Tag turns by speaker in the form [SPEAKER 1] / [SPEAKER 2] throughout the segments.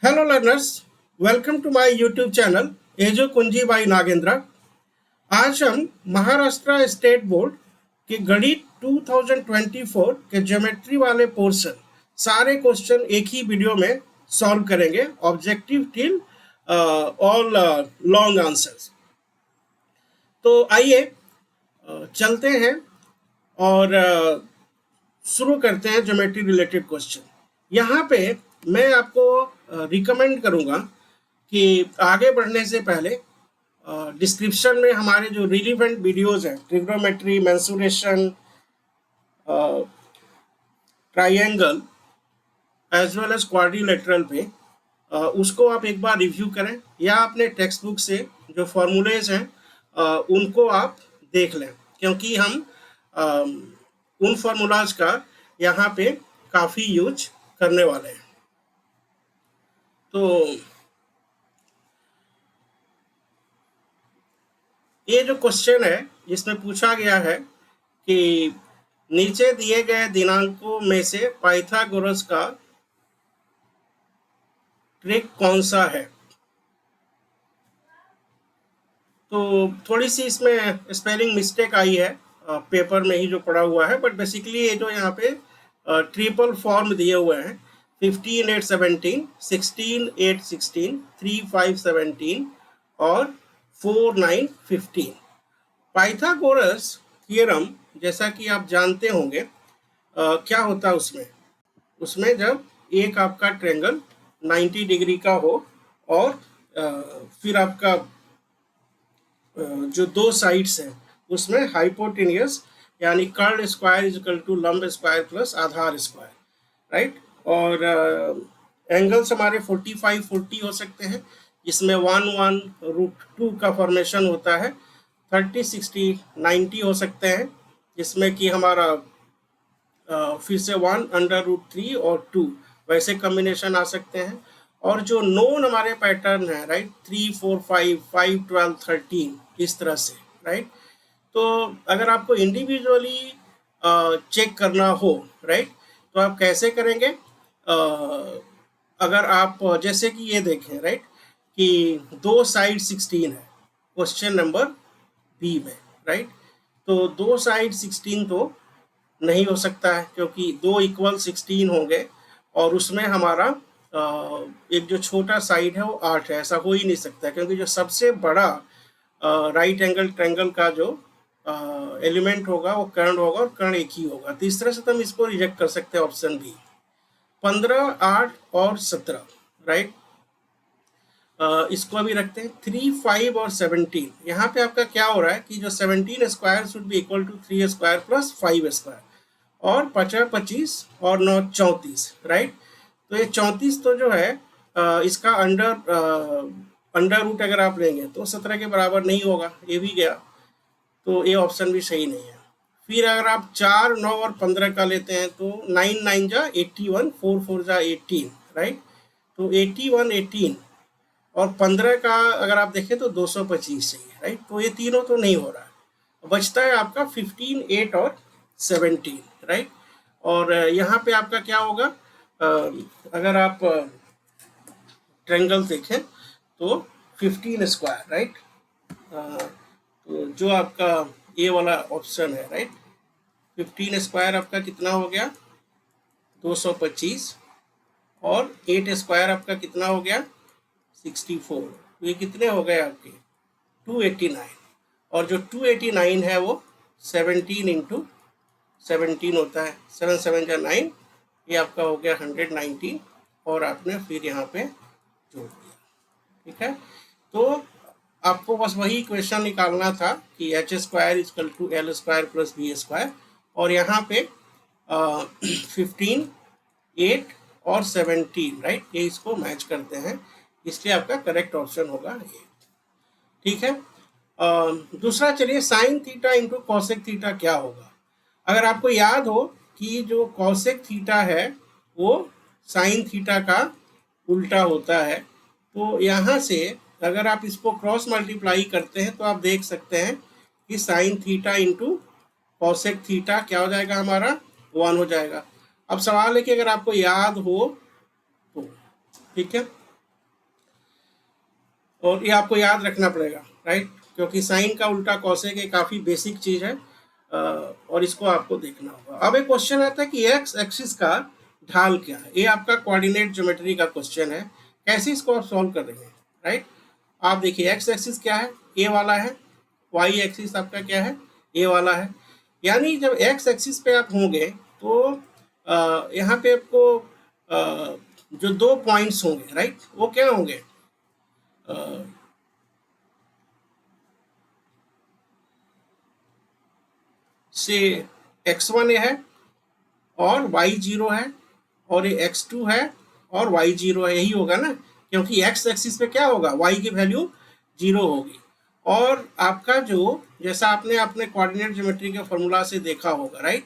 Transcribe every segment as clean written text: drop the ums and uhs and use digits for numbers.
[SPEAKER 1] Hello learners, welcome to my YouTube channel एजो कुंजी by Nagendra. आज हम महाराष्ट्र स्टेट बोर्ड के गणित 2024 के ज्योमेट्री वाले पोर्शन सारे क्वेश्चन एक ही वीडियो में सॉल्व करेंगे। Objective till all long answers. तो आइए चलते हैं और शुरू करते हैं ज्योमेट्री रिलेटेड क्वेश्चन। यहाँ पे मैं आपको रिकमेंड करूँगा कि आगे बढ़ने से पहले डिस्क्रिप्शन में हमारे जो रिलीवेंट वीडियोस हैं, trigonometry, mensuration, triangle as well as quadrilateral पे उसको आप एक बार रिव्यू करें या अपने टेक्स्ट बुक से जो फॉर्मूलेज हैं उनको आप देख लें, क्योंकि हम उन फार्मूलाज का यहाँ पे काफ़ी यूज करने वाले हैं। तो ये जो क्वेश्चन है इसमें पूछा गया है कि नीचे दिए गए दिनांकों में से पाइथागोरस का ट्रिक कौन सा है। तो थोड़ी सी इसमें स्पेलिंग मिस्टेक आई है पेपर में ही जो पड़ा हुआ है, बट बेसिकली ये जो यहाँ पे ट्रिपल फॉर्म दिए हुए हैं 15 8 17, 16 8 16, 3 5 17 और 4 9 15। पाइथागोरस थियरम जैसा कि आप जानते होंगे क्या होता है उसमें जब एक आपका ट्रायंगल 90 डिग्री का हो और फिर आपका जो दो साइड्स हैं उसमें हाइपोटेनियस यानी कर्ड स्क्वायर इज इक्वल टू लंब स्क्वायर प्लस आधार स्क्वायर, राइट। और एंगल्स हमारे 45 40 हो सकते हैं, जिसमें 1 1 √2 का फॉर्मेशन होता है। 30 60 90 हो सकते हैं, जिसमें कि हमारा फिर से 1 √3 और 2 वैसे कॉम्बिनेशन आ सकते हैं। और जो नोन हमारे पैटर्न है, राइट, 3 4 5 5 12 13 इस तरह से, राइट। तो अगर आपको इंडिविजुअली चेक करना हो, राइट, तो आप कैसे करेंगे? अगर आप जैसे कि ये देखें, राइट, कि दो साइड 16 है क्वेश्चन नंबर बी में, राइट। तो दो साइड 16 तो नहीं हो सकता है, क्योंकि दो इक्वल 16 होंगे और उसमें हमारा एक जो छोटा साइड है वो 8 है। ऐसा हो ही नहीं सकता, क्योंकि जो सबसे बड़ा राइट एंगल ट्रायंगल का जो एलिमेंट होगा वो कर्ण होगा और कर्ण एक ही होगा। तो इस तरह से तो हम इसको रिजेक्ट कर सकते हैं ऑप्शन बी। 15 8 और 17, राइट। इसको अभी रखते हैं 3 5 और 17। यहाँ पे आपका क्या हो रहा है कि जो 17 square should be equal to 3 square plus 5 square, और 50 25 और 9 34, राइट। तो ये 34 तो जो है इसका अंडर रूट अगर आप लेंगे तो 17 के बराबर नहीं होगा, ये भी गया, तो ये ऑप्शन भी सही नहीं है। फिर अगर आप 4 9 और 15 का लेते हैं तो 9 9 जा 81, 4 4 जा 18, राइट। तो 81 18 और 15 का अगर आप देखें तो 225 चाहिए, राइट। तो ये तीनों तो नहीं हो रहा है, बचता है आपका 15 8 और 17, राइट। और यहाँ पे आपका क्या होगा, अगर आप ट्रायंगल देखें तो 15 स्क्वायर, राइट। तो जो आपका ए वाला ऑप्शन है, राइट, 15 स्क्वायर आपका कितना हो गया 225, और 8 स्क्वायर आपका कितना हो गया 64। तो ये कितने हो गए आपके 289, और जो 289 है वो 17 इंटू 17 होता है, 7 7 जा 9, ये आपका हो गया 119, और आपने फिर यहाँ पे जोड़ दिया, ठीक है। तो आपको बस वही इक्वेशन निकालना था कि H square is equal to L square plus B square, और यहाँ पे 15 8 और 17, राइट, ये इसको मैच करते हैं, इसलिए आपका करेक्ट ऑप्शन होगा ये, ठीक है। दूसरा चलिए, sine theta into cosec theta क्या होगा। अगर आपको याद हो कि जो कॉसेक थीटा है वो साइन थीटा का उल्टा होता है, तो यहाँ से अगर आप इसको क्रॉस मल्टीप्लाई करते हैं तो आप देख सकते हैं कि sine theta into cosec theta क्या हो जाएगा हमारा 1 हो जाएगा। अब सवाल है कि अगर आपको याद हो तो, ठीक है। और ये आपको याद रखना पड़ेगा, राइट, क्योंकि साइन का उल्टा कॉसेक एक काफ़ी बेसिक चीज़ है, और इसको आपको देखना होगा। अब एक क्वेश्चन आता है कि एक्स एक्सिस का ढाल क्या है। ये आपका कोऑर्डिनेट ज्योमेट्री का क्वेश्चन है, कैसे इसको आप सॉल्व कर रहे हैं, राइट। आप देखिए एक्स एक्सिस क्या है, ए वाला है, वाई एक्सिस आपका क्या है, ए वाला है। यानी जब एक्स एक्सिस पे आप होंगे तो यहाँ पे आपको जो दो पॉइंट्स होंगे, राइट, वो क्या होंगे, से x1 है और y0 है, और ये x2 है और y0 है, यही होगा ना, क्योंकि x एक्सिस पे क्या होगा, y की वैल्यू 0 होगी। और आपका जो, जैसा आपने अपने कोऑर्डिनेट ज्योमेट्री के फॉर्मूला से देखा होगा, राइट,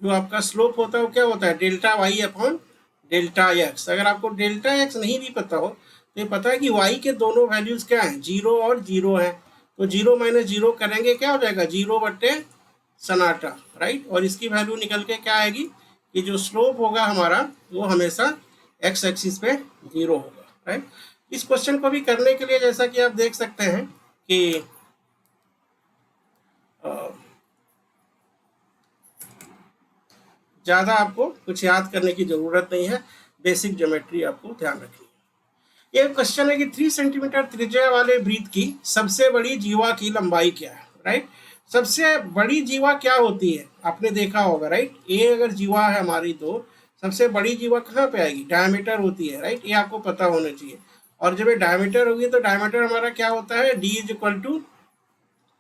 [SPEAKER 1] जो आपका स्लोप होता है वो क्या होता है, delta Y upon delta X. अगर आपको डेल्टा एक्स नहीं भी पता हो तो ये पता है कि y के दोनों वैल्यूज क्या हैं, 0 और 0 है, तो 0 माइनस 0 करेंगे क्या हो जाएगा, 0/सन्नाटा, राइट। और इसकी वैल्यू निकल के क्या आएगी कि जो स्लोप होगा हमारा वो हमेशा एक्स एक्सिस पे 0 होगा, राइट। इस क्वेश्चन को भी करने के लिए जैसा कि आप देख सकते हैं कि ज़्यादा आपको कुछ याद करने की ज़रूरत नहीं है, बेसिक ज्योमेट्री आपको ध्यान रखनी है। ये क्वेश्चन है कि 3 सेंटीमीटर त्रिज्या वाले वृत्त की सबसे बड़ी जीवा की लंबाई क्या है, राइट। सबसे बड़ी जीवा क्या होती है, आपने देखा होगा, राइट। ये अगर जीवा है हमारी तो सबसे बड़ी जीवा कहाँ पे आएगी, डायमीटर होती है, राइट, ये आपको पता होना चाहिए। और जब ये डायमीटर होगी तो डायमीटर हमारा क्या होता है, D =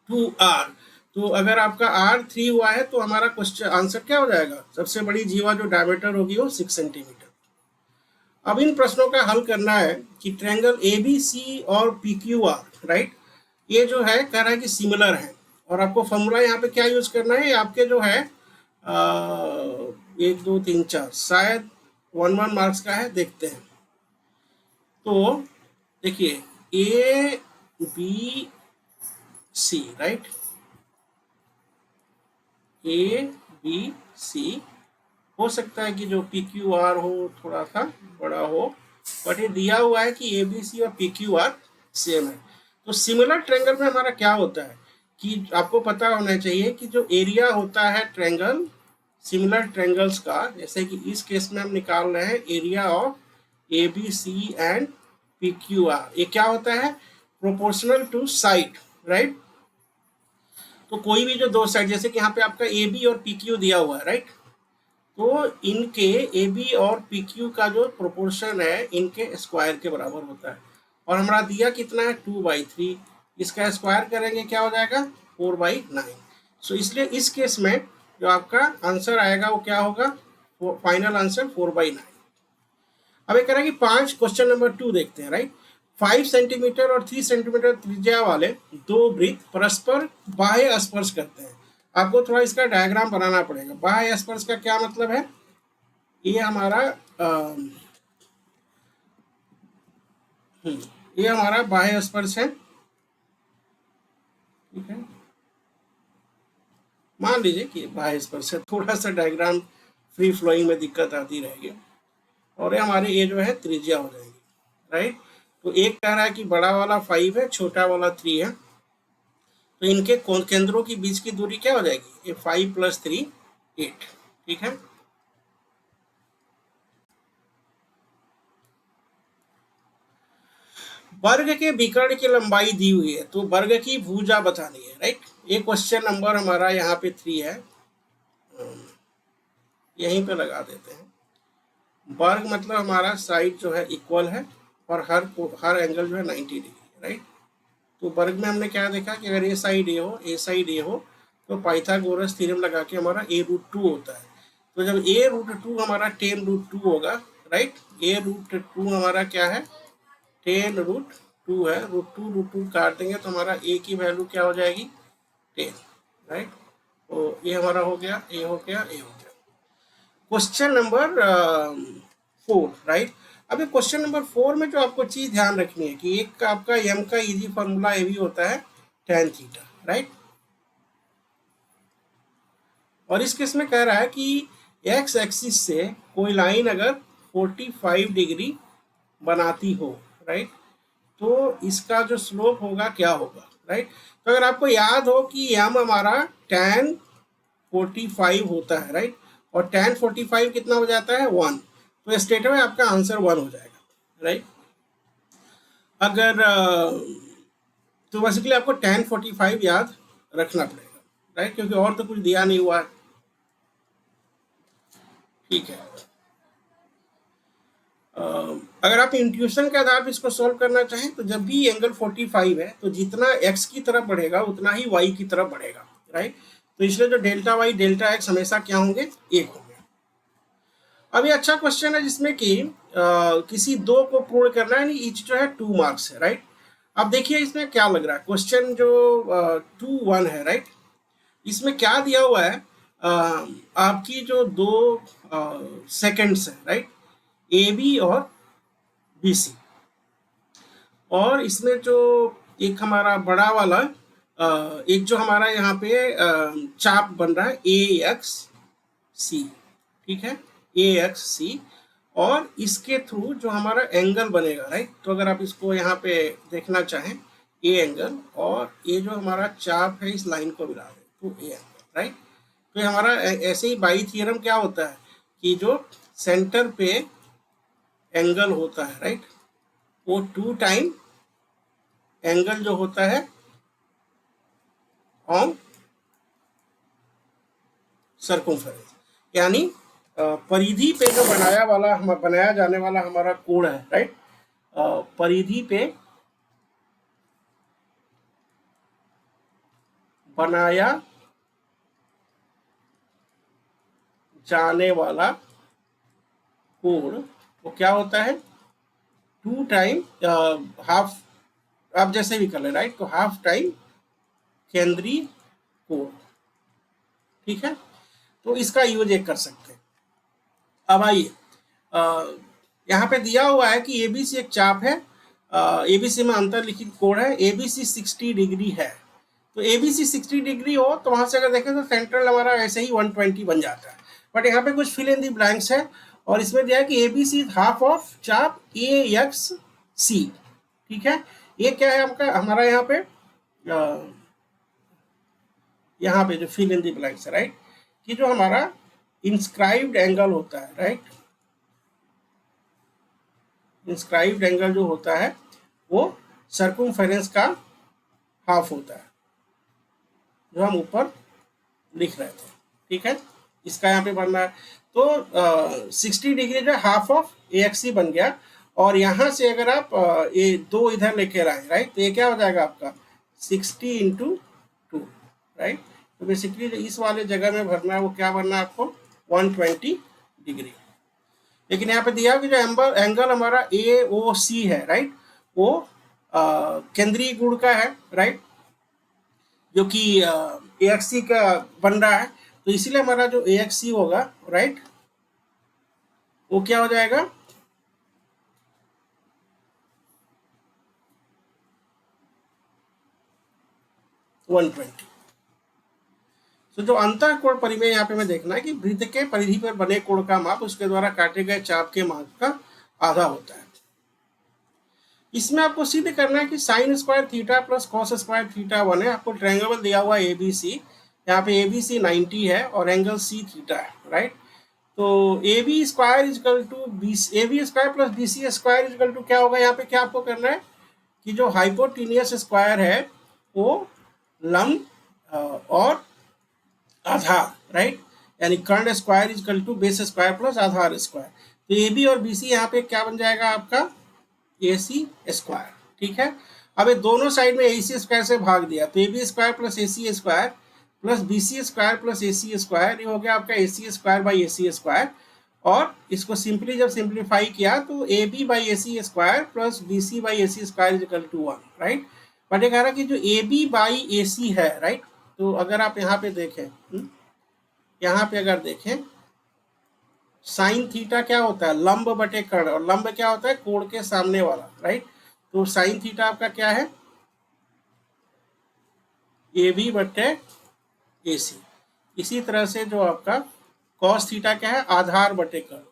[SPEAKER 1] 2r। तो अगर आपका r 3 हुआ है तो हमारा क्वेश्चन आंसर क्या हो जाएगा, सबसे बड़ी जीवा जो डायमीटर होगी वो 6 सेंटीमीटर। अब इन प्रश्नों का हल करना है कि ट्रायंगल ABC और PQR, राइट, ये जो है कह रहा है कि सिमिलर है, और आपको फॉर्मूला यहाँ पे क्या यूज करना है, आपके जो है 1 2 3 4 शायद 1 मार्क्स का है, देखते हैं। तो देखिए ABC, राइट, ABC हो सकता है कि जो PQR हो थोड़ा सा बड़ा हो, बट ये दिया हुआ है कि ABC और PQR सेम है। तो सिमिलर ट्रायंगल में हमारा क्या होता है कि आपको पता होना चाहिए कि जो एरिया होता है ट्रायंगल, सिमिलर ट्रायंगल्स का, जैसे कि इस केस में हम निकाल रहे हैं area of ABC and PQR, ये क्या होता है, प्रोपोर्शनल टू साइड, राइट। तो कोई भी जो दो साइड, जैसे कि यहाँ पे आपका AB और PQ दिया हुआ है, राइट, तो इनके AB और PQ का जो प्रोपोर्शन है इनके स्क्वायर के बराबर होता है। और हमारा दिया कितना है, 2/3, इसका स्क्वायर करेंगे क्या हो जाएगा, 4/9। सो इसलिए इस केस में जो आपका आंसर आएगा वो क्या होगा, फाइनल आंसर 4/9। अब ये कह रहा है कि 5, क्वेश्चन नंबर 2 देखते हैं, राइट। 5 सेंटीमीटर और 3 सेंटीमीटर त्रिज्या वाले दो वृत्त परस्पर बाह्य स्पर्श करते हैं। आपको थोड़ा इसका डायग्राम बनाना पड़ेगा। बाह्य स्पर्श का क्या मतलब है, ये हमारा ये हमारा बाह्य स्पर्श है, ठीक है। मान लीजिए कि बाह्य स्पर्श है, थोड़ा सा डायग्राम फ्री फ्लोइंग में दिक्कत आती रहेगी, और ये हमारी ये जो है त्रिज्या हो जाएगी, राइट। तो एक कह रहा है कि बड़ा वाला 5 है, छोटा वाला 3 है, तो इनके केंद्रों के बीच की दूरी क्या हो जाएगी, ये 5 + 3 8, ठीक है। वर्ग के विकर्ण की लंबाई दी हुई है, तो वर्ग की भुजा बतानी है, राइट। ये क्वेश्चन नंबर हमारा यहाँ पे 3 है, यहीं पे लगा देते हैं। वर्ग मतलब हमारा साइड जो है इक्वल है और हर एंगल जो है 90 डिग्री, राइट। तो वर्ग में हमने क्या देखा कि अगर ये साइड ए हो, ए साइड ए हो, तो पाइथागोरस थ्योरम लगा के हमारा a√2 होता है। तो जब a√2 हमारा 10√2 होगा, राइट, a√2 हमारा क्या है, 10√2 है, √2 काट देंगे तो हमारा a की वैल्यू क्या हो जाएगी, 10, राइट। तो ये हमारा हो गया, ए हो गया, ए हो गया। Question number 4, right. अभी क्वेश्चन नंबर 4 में जो आपको चीज ध्यान रखनी है कि एक का आपका m का इजी फॉर्मूला ये भी होता है tan थीटा, राइट। और इस केस में कह रहा है कि x एक्सिस से कोई लाइन अगर 45 डिग्री बनाती हो, राइट, तो इसका जो स्लोप होगा क्या होगा, राइट। तो अगर आपको याद हो कि एम हमारा tan 45 होता है, राइट, और tan 45 कितना हो जाता है 1, तो स्ट्रेट में आपका आंसर 1 हो जाएगा, राइट। अगर तो बेसिकली आपको tan 45 याद रखना पड़ेगा, राइट, क्योंकि और तो कुछ दिया नहीं हुआ है, ठीक है। अगर आप इंट्यूशन के आधार पर इसको सॉल्व करना चाहें तो जब भी एंगल 45 है तो जितना x की तरफ बढ़ेगा उतना ही y की तरफ बढ़ेगा, राइट। तो इसलिए जो डेल्टा वाई डेल्टा एक्स हमेशा क्या होंगे, एक होंगे। अब ये अच्छा क्वेश्चन है जिसमें कि किसी दो को पूर्ण करना है, ईच जो है 2 मार्क्स है, राइट। अब देखिए इसमें क्या लग रहा है, क्वेश्चन जो 2-1 है, राइट, इसमें क्या दिया हुआ है, आपकी जो दो सेकंड्स है, राइट, ए बी और बी सी, और इसमें जो एक हमारा बड़ा वाला एक जो हमारा यहाँ पे चाप बन रहा है ए एक्स सी, ठीक है, ए एक्स सी, और इसके थ्रू जो हमारा एंगल बनेगा, राइट। तो अगर आप इसको यहाँ पे देखना चाहें ए एंगल, और ये जो हमारा चाप है इस लाइन को मिला दें तो ए एंगल, राइट। तो ये हमारा ऐसे ही बाई थ्योरम क्या होता है कि जो सेंटर पे एंगल होता है, राइट, वो 2 टाइम एंगल जो होता है ऑन सर्कमफेरेंस, यानी परिधि पे जो बनाया जाने वाला हमारा कोण है, राइट, परिधि पे बनाया जाने वाला कोण वो क्या होता है 2 टाइम हाफ, आप जैसे भी कर ले, राइट, तो हाफ टाइम केंद्रीय कोण, ठीक है। तो इसका यूज एक कर सकते हैं। अब आइए यहाँ पे दिया हुआ है कि एबीसी एक चाप है, एबीसी में अंतरलिखित कोण है, एबीसी 60 डिग्री है। तो एबीसी 60 डिग्री हो तो वहां से अगर देखें तो सेंट्रल हमारा ऐसे ही 120 बन जाता है, बट यहाँ पे कुछ फिल इन दी ब्लैंक्स है, और इसमें दिया है कि एबीसी हाफ ऑफ चाप ए एक्स सी, ठीक है। ये क्या है आपका हमारा यहाँ पे जो फिल इन दी ब्लैंक्स है, राइट, कि जो हमारा इंस्क्राइब्ड एंगल होता है, राइट, इंस्क्राइब्ड एंगल जो होता है वो सर्कमफेरेंस का हाफ होता है, जो हम ऊपर लिख रहे थे, ठीक है। इसका यहाँ पे बनना है तो 60 डिग्री जो हाफ ऑफ ए एक्स सी बन गया, और यहाँ से अगर आप ये दो इधर लेके आए, राइट, तो ये क्या हो जाएगा आपका 60 इंटू 2, राइट। तो बेसिकली जो इस वाले जगह में भरना है वो क्या भरना है आपको 120 डिग्री। लेकिन यहाँ पे दिया कि जो एंगल हमारा ए ओ सी है, राइट, वो केंद्रीय गुण का है, राइट, जो कि ए एक्स सी का बन रहा है, तो इसीलिए हमारा जो ए एक्स सी होगा, राइट, वो क्या हो जाएगा 120। तो जो अंतः कोण परिमेय यहाँ पे मैं देखना है कि वृत्त के परिधि पर बने कोण का माप उसके द्वारा काटे गए चाप के माप का आधा होता है। इसमें आपको सिद्ध करना है कि sign square theta plus cos square theta 1 है। आपको ट्रायंगल दिया हुआ है एबीसी, यहाँ पे एबीसी 90 है और एंगल सी थीटा है, राइट। तो A B square is equal to B, A B square plus B C square is equal to क्या होगा, यहाँ पे क्या आपको करना है कि जो हाइपोटेनियस स्क्वायर है वो लंब और आधार, राइट, यानी कर्ण square is equal to base square plus आधार स्क्वायर। तो ए बी और बी सी यहाँ पे क्या बन जाएगा आपका ए सी स्क्वायर, ठीक है। अब ये दोनों साइड में ए सी स्क्वायर से भाग दिया तो A B square plus A C square plus B C square plus A C square, ये हो गया आपका A C square by A C square. और इसको सिंपली जब सिंप्लीफाई किया तो A B by A C square plus B C by A C square is equal to 1, right. But ये कह रहा है कि जो ए बी बाई ए सी है, राइट, तो अगर आप यहाँ पे देखें, यहाँ पे अगर देखें साइन थीटा क्या होता है लंब बटे कर्ण, और लंब क्या होता है कोण के सामने वाला, राइट। तो साइन थीटा आपका क्या है ए बी बटे ए सी। इसी तरह से जो आपका कॉस थीटा क्या है आधार बटे कर्ण,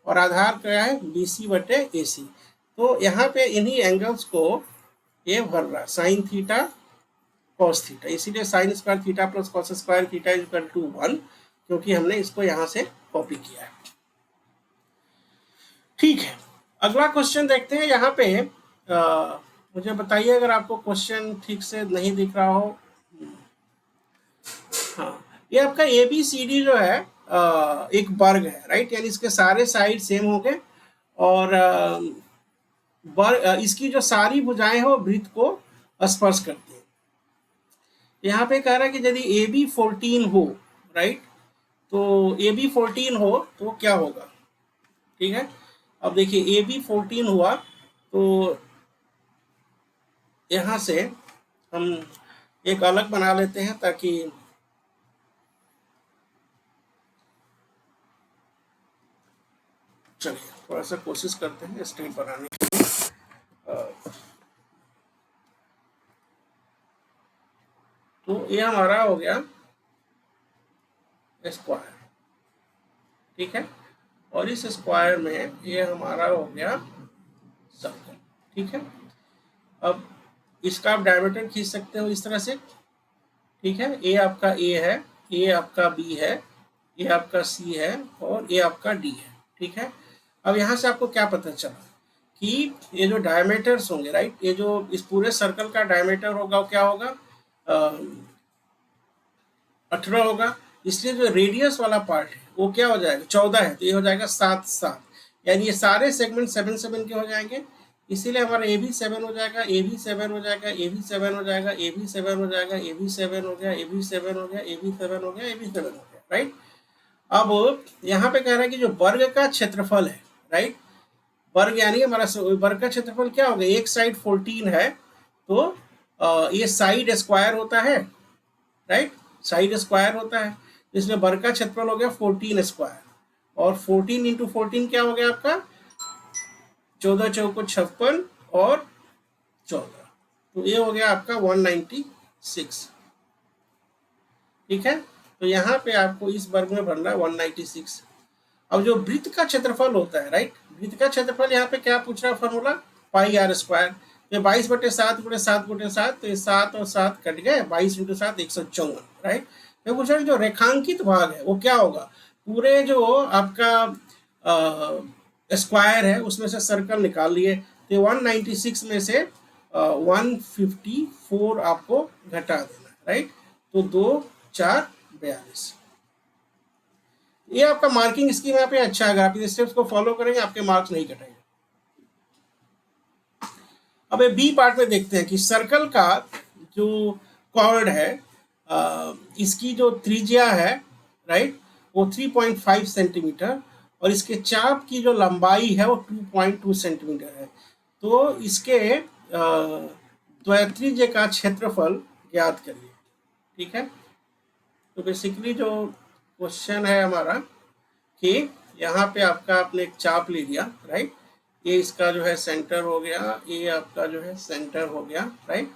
[SPEAKER 1] और आधार क्या है बी सी बटे ए सी। तो यहाँ पे इन्हीं एंगल्स को ये भर रहा है साइन थीटा कॉस थीटा, इसीलिए sine square theta plus cos square theta is equal to 1, क्योंकि हमने इसको यहाँ से कॉपी किया है। ठीक है, अगला क्वेश्चन देखते हैं। यहाँ पे मुझे बताइए अगर आपको क्वेश्चन ठीक से नहीं दिख रहा हो। हाँ, ये आपका ए बी सी डी जो है एक वर्ग है, राइट, यानी इसके सारे साइड सेम हो गए और इसकी जो सारी भुजाएं हैं वो वृत्त को स्पर्श करती है। यहाँ पे कह रहा है कि यदि ए बी 14 हो, राइट, तो ए बी 14 हो तो क्या होगा। ठीक है, अब देखिए ए बी 14 हुआ तो यहाँ से हम एक अलग बना लेते हैं ताकि चलिए थोड़ा सा कोशिश करते हैं स्ट्रेट बनाने की। तो ये हमारा हो गया स्क्वायर, ठीक है, और इस स्क्वायर में ये हमारा हो गया सर्कल। ठीक है, अब इसका आप डायमीटर खींच सकते हो इस तरह से। ठीक है, ए आपका ए है, ए आपका बी है, ये आपका सी है और ये आपका डी है। ठीक है, अब यहाँ से आपको क्या पता चला कि ये जो डायमीटर्स होंगे, राइट, ये जो इस पूरे सर्कल का डायमीटर होगा वो क्या होगा, 18 होगा। इसलिए जो रेडियस वाला पार्ट है वो क्या हो जाएगा, 14 है, तो ये हो जाएगा 7 7, यानी ये सारे सेगमेंट 7 7 के हो जाएंगे। इसीलिए हमारा ए भी 7 हो जाएगा, ए भी 7 हो जाएगा, ए भी 7 हो जाएगा, ए भी 7 हो जाएगा, ए भी 7 हो गया, ए भी 7 हो गया, ए भी 7 हो गया, ए भी 7 हो गया, राइट। अब यहाँ पे कह रहा है कि जो वर्ग का क्षेत्रफल है, राइट, वर्ग यानी हमारा वर्ग का क्षेत्रफल क्या हो गया, एक साइड 14 है तो ये साइड स्क्वायर होता है, राइट, साइड स्क्वायर होता है, इसलिए वर्ग का क्षेत्रफल हो गया 14 स्क्वायर, और 14 इंटू 14 क्या हो गया आपका 14 चौको 56 और 14, तो ये हो गया आपका 196। ठीक है, तो यहाँ पे आपको इस वर्ग में भरना है 196। अब जो वृत्त का क्षेत्रफल होता है, राइट, वृत्त का क्षेत्रफल यहाँ पे क्या पूछ रहा है फॉर्मूला, पाई आर स्क्वायर। तो 22/7 गुणे 7 गुणे 7, तो ये 7 और 7 कट गए, 22 इंटू 7 154, राइट। तो पूछ रहा है जो रेखांकित भाग है वो क्या होगा, पूरे जो आपका स्क्वायर है उसमें से सर्कल निकाल लिए, तो 196 में से 154 आपको घटा देना, राइट, तो 2 4 42। ये आपका मार्किंग स्कीम यहाँ पे अच्छा है, अगर आप इस स्टेप्स को फॉलो करेंगे आपके मार्क्स नहीं कटेंगे। अब ये बी पार्ट में देखते हैं कि सर्कल का जो कॉर्ड है इसकी जो त्रिज्या है, राइट, वो 3.5 सेंटीमीटर और इसके चाप की जो लंबाई है वो 2.2 सेंटीमीटर है। तो इसके द्वैत्रिज्य का क्षेत्रफल ज्ञात करिए। ठीक है, तो बेसिकली जो क्वेश्चन है हमारा कि यहाँ पे आपका आपने एक चाप ले लिया, राइट, ये इसका जो है सेंटर हो गया, ये आपका जो है सेंटर हो गया, राइट।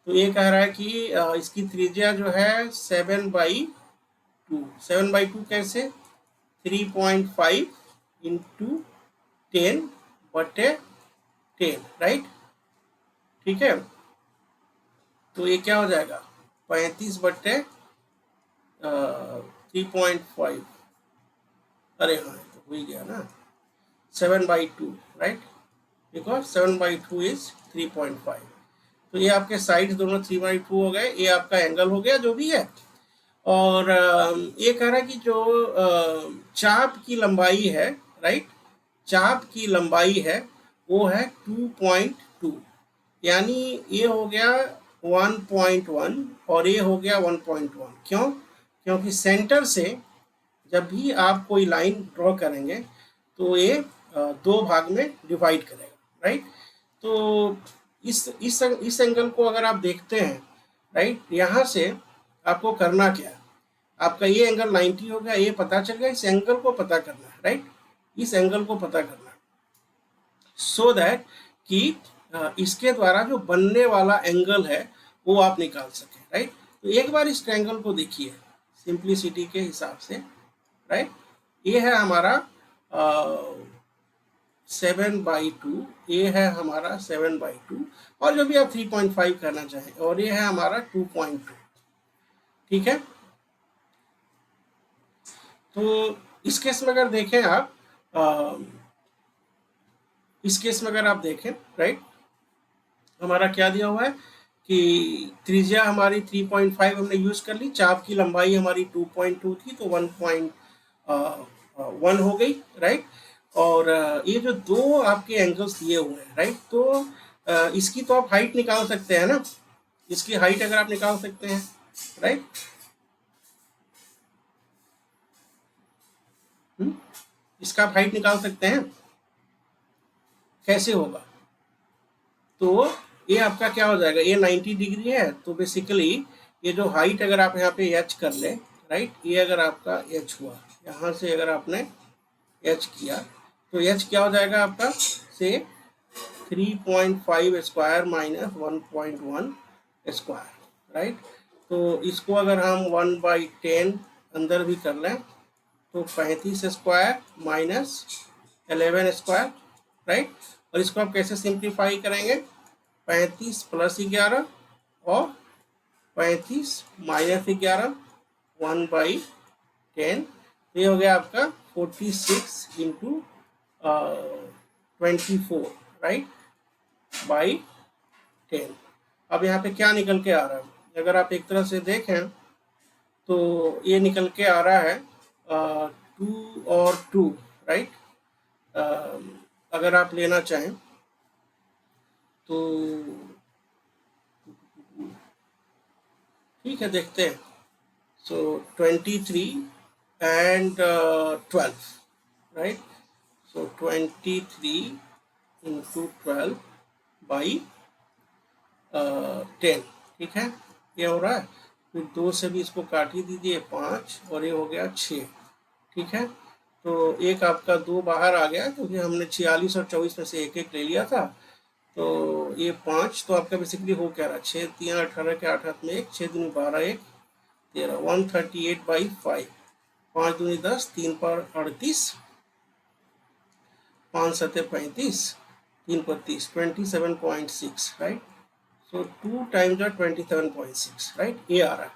[SPEAKER 1] तो ये कह रहा है कि इसकी त्रिज्या जो है 7/2, 7/2 कैसे, 3.5 इंटू 10/10, राइट। ठीक है, तो ये क्या हो जाएगा 35/3.5, अरे हाँ तो हो ही गया ना, 7/2, राइट, बिकॉज 7/2 इज 3.5। तो ये आपके साइड दोनों 3/2 हो गए, ये आपका एंगल हो गया जो भी है। और ये कह रहा है कि जो चाप की लंबाई है, राइट, चाप की लंबाई है वो है 2.2, यानी ये हो गया 1.1 और ये हो गया 1.1। क्यों, क्योंकि सेंटर से जब भी आप कोई लाइन ड्रॉ करेंगे तो ये दो भाग में डिवाइड करेगा, राइट। तो इस एंगल को अगर आप देखते हैं, राइट, यहाँ से आपको करना क्या है, आपका ये एंगल 90 हो गया, ये पता चल गया, इस एंगल को पता करना है, राइट, इस एंगल को पता करना है, सो दैट कि इसके द्वारा जो बनने वाला एंगल है वो आप निकाल सकें, राइट। तो एक बार इस ट्रायंगल को देखिए सिंप्लिसिटी के हिसाब से, राइट, ये है हमारा 7/2, ये है हमारा 7/2, और जो भी आप 3.5 करना चाहें, और ये है हमारा 2.2। ठीक है, तो इस केस में अगर देखें आप, इस केस में अगर आप देखें, राइट, हमारा क्या दिया हुआ है कि त्रिज्या हमारी 3.5 हमने यूज कर ली, चाप की लंबाई हमारी 2.2 थी, तो 1.1 हो गई, राइट। और ये जो दो आपके एंगल्स दिए हुए हैं, राइट, तो इसकी तो आप हाइट निकाल सकते हैं ना, इसकी हाइट अगर आप निकाल सकते हैं, राइट। इसका आप हाइट निकाल सकते हैं, कैसे होगा? तो ये आपका क्या हो जाएगा, ये 90 डिग्री है, तो बेसिकली ये जो हाइट अगर आप यहाँ पे एच कर लें, राइट, ये अगर आपका एच हुआ, यहाँ से अगर आपने एच किया, तो एच क्या हो जाएगा आपका, से 3.5 स्क्वायर माइनस 1.1 स्क्वायर, राइट। तो इसको अगर हम 1/10 अंदर भी कर लें, तो 35 स्क्वायर माइनस 11 स्क्वायर, राइट। और इसको आप कैसे सिंप्लीफाई करेंगे, 35 + 11 और 35 - 11, 1/10, ये हो गया आपका 46 इंटू 24, राइट, बाई 10। अब यहाँ पे क्या निकल के आ रहा है, अगर आप एक तरह से देखें तो ये निकल के आ रहा है 2 और 2, राइट। अगर आप लेना चाहें तो ठीक है, देखते हैं। सो 23 and 12, right? So 23 into 12 by 10, ठीक है, ये हो रहा है। फिर 2 से भी इसको काट ही दीजिए, 5, और ये हो गया 6, ठीक है। तो एक आपका 2 बाहर आ गया, क्योंकि हमने 46 और 24 में से एक एक ले लिया था, तो ये 5, तो आपका बेसिकली हो क्या रहा है, 6 × 3 = 18 के 8 हाथ में 1, 6 दूनी 12, 1 13, 138/5, 5 दूनी 10, 3 पर 38, 5 7 35, 3 पर 30, 27.6, राइट। सो 2 टाइम्स 27.6, राइट, ये आ रहा है